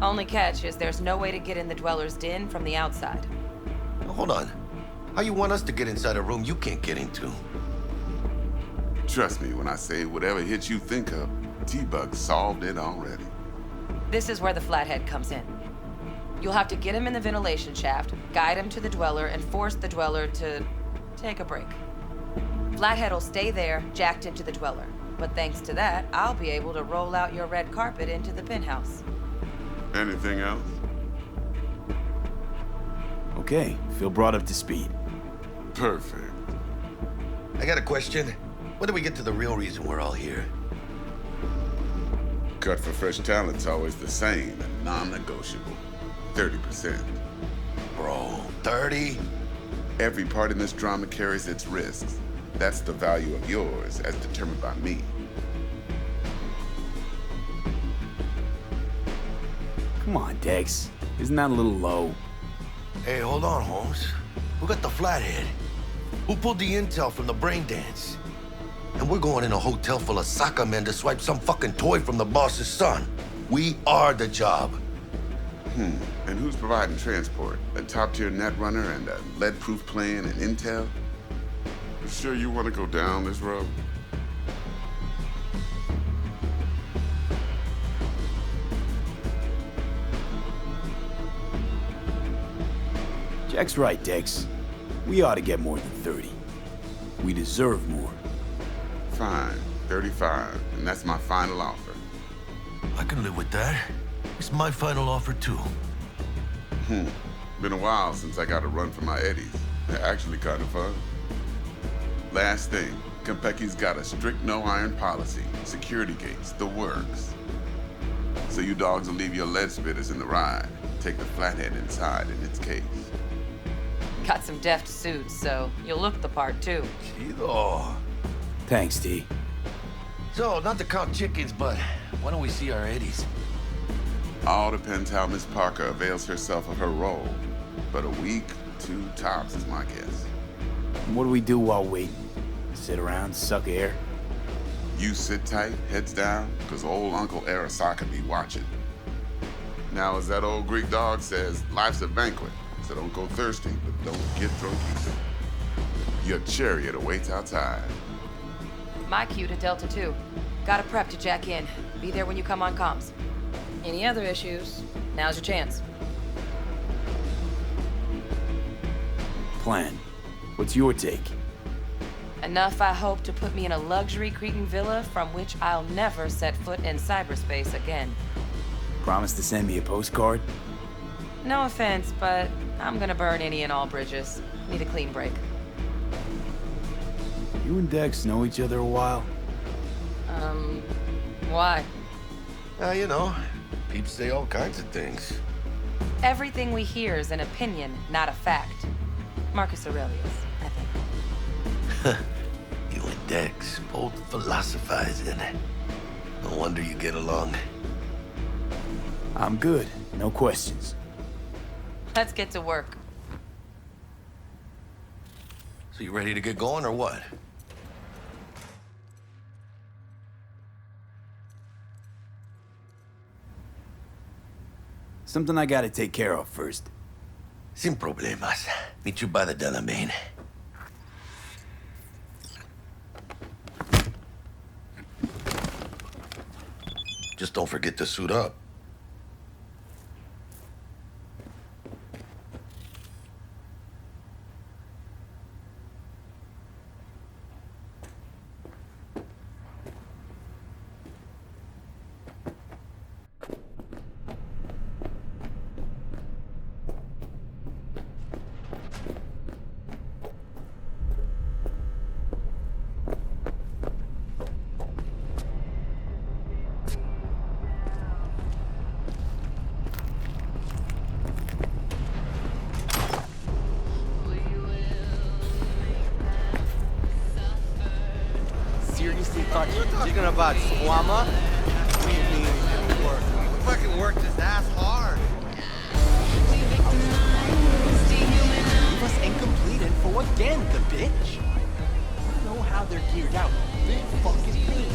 S2: Only catch is there's no way to get in the dweller's den from the outside.
S5: Hold on. How you want us to get inside a room you can't get into?
S21: Trust me when I say whatever hit you think of, T-Bug solved it already.
S2: This is where the flathead comes in. You'll have to get him in the ventilation shaft, guide him to the dweller, and force the dweller to take a break. Flathead will stay there, jacked into the dweller. But thanks to that, I'll be able to roll out your red carpet into the penthouse.
S21: Anything else?
S3: Okay, feel brought up to speed.
S21: Perfect.
S5: I got a question. When do we get to the real reason we're all here?
S21: Cut for fresh talent's always the same and non-negotiable. 30%.
S5: Bro, 30?
S21: Every part in this drama carries its risks. That's the value of yours, as determined by me.
S3: Come on, Dex. Isn't that a little low?
S5: Hey, hold on, Holmes. Who got the flathead? Who pulled the intel from the brain dance? And we're going in a hotel full of soccer men to swipe some fucking toy from the boss's son. We are the job.
S21: And who's providing transport? A top-tier netrunner and a lead-proof plan and intel? You sure you want to go down this road?
S3: Jack's right, Dex. We ought to get more than 30. We deserve more.
S21: Fine, 35, and that's my final offer.
S5: I can live with that. It's my final offer, too.
S21: Been a while since I got a run for my eddies. They're actually kind of fun. Last thing, Konpeki's got a strict no-iron policy. Security gates, the works. So you dogs will leave your lead spitters in the ride. Take the flathead inside in its case.
S2: Got some deft suits, so you'll look the part, too.
S5: Chido.
S3: Thanks, T.
S5: So, not to count chickens, but why don't we see our eddies?
S21: All depends how Miss Parker avails herself of her role. But a week, 2 tops is my guess.
S3: And what do we do while waiting? Sit around, suck air?
S21: You sit tight, heads down, because old Uncle Arasaka be watching. Now, as that old Greek dog says, life's a banquet, so don't go thirsty, but don't get drunk either. Your chariot awaits outside.
S2: My cue to Delta 2. Gotta prep to jack in. Be there when you come on comms. Any other issues? Now's your chance.
S3: Plan. What's your take?
S2: Enough, I hope, to put me in a luxury Cretan villa from which I'll never set foot in cyberspace again.
S3: Promise to send me a postcard?
S2: No offense, but I'm gonna burn any and all bridges. Need a clean break.
S3: You and Dex know each other a while?
S2: Why?
S5: You know, Peeps say all kinds of things.
S2: Everything we hear is an opinion, not a fact. Marcus Aurelius, I think.
S5: You and Dex both philosophizing. No wonder you get along.
S3: I'm good. No questions.
S2: Let's get to work.
S5: So you ready to get going or what?
S3: Something I gotta take care of first.
S5: Sin problemas. Meet you by the Delamain. Just don't forget to suit up.
S4: Seriously thought you were digging about Squama? We mean work. We fucking worked his ass hard. Leave us incomplete info again, the bitch. You know how they're geared out. Big fucking team.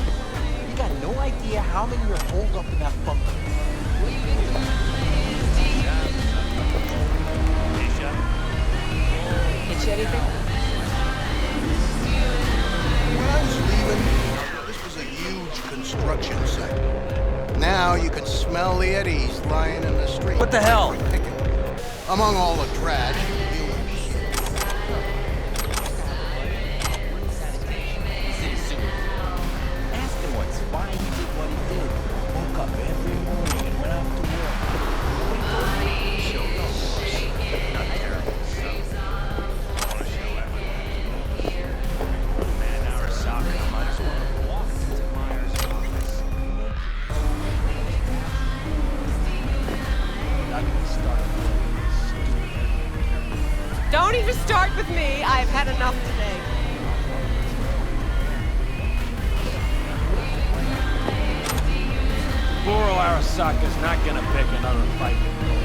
S4: You got no idea how many are holed up in that bunker.
S2: Get you anything?
S22: When I was leaving, this was a huge construction site. Now you can smell the eddies lying in the street.
S4: What the hell?
S22: Among all the trash,
S4: Ask him once why he did what he did. Woke up every morning and went out to work. Nobody told him he showed up. Not terrible. Man-hour soccer, I might as well have walked to Myers' office. Not gonna start
S11: Don't even start with me. I've had enough today.
S7: Goro Arasaka's not gonna pick another fight with Goro.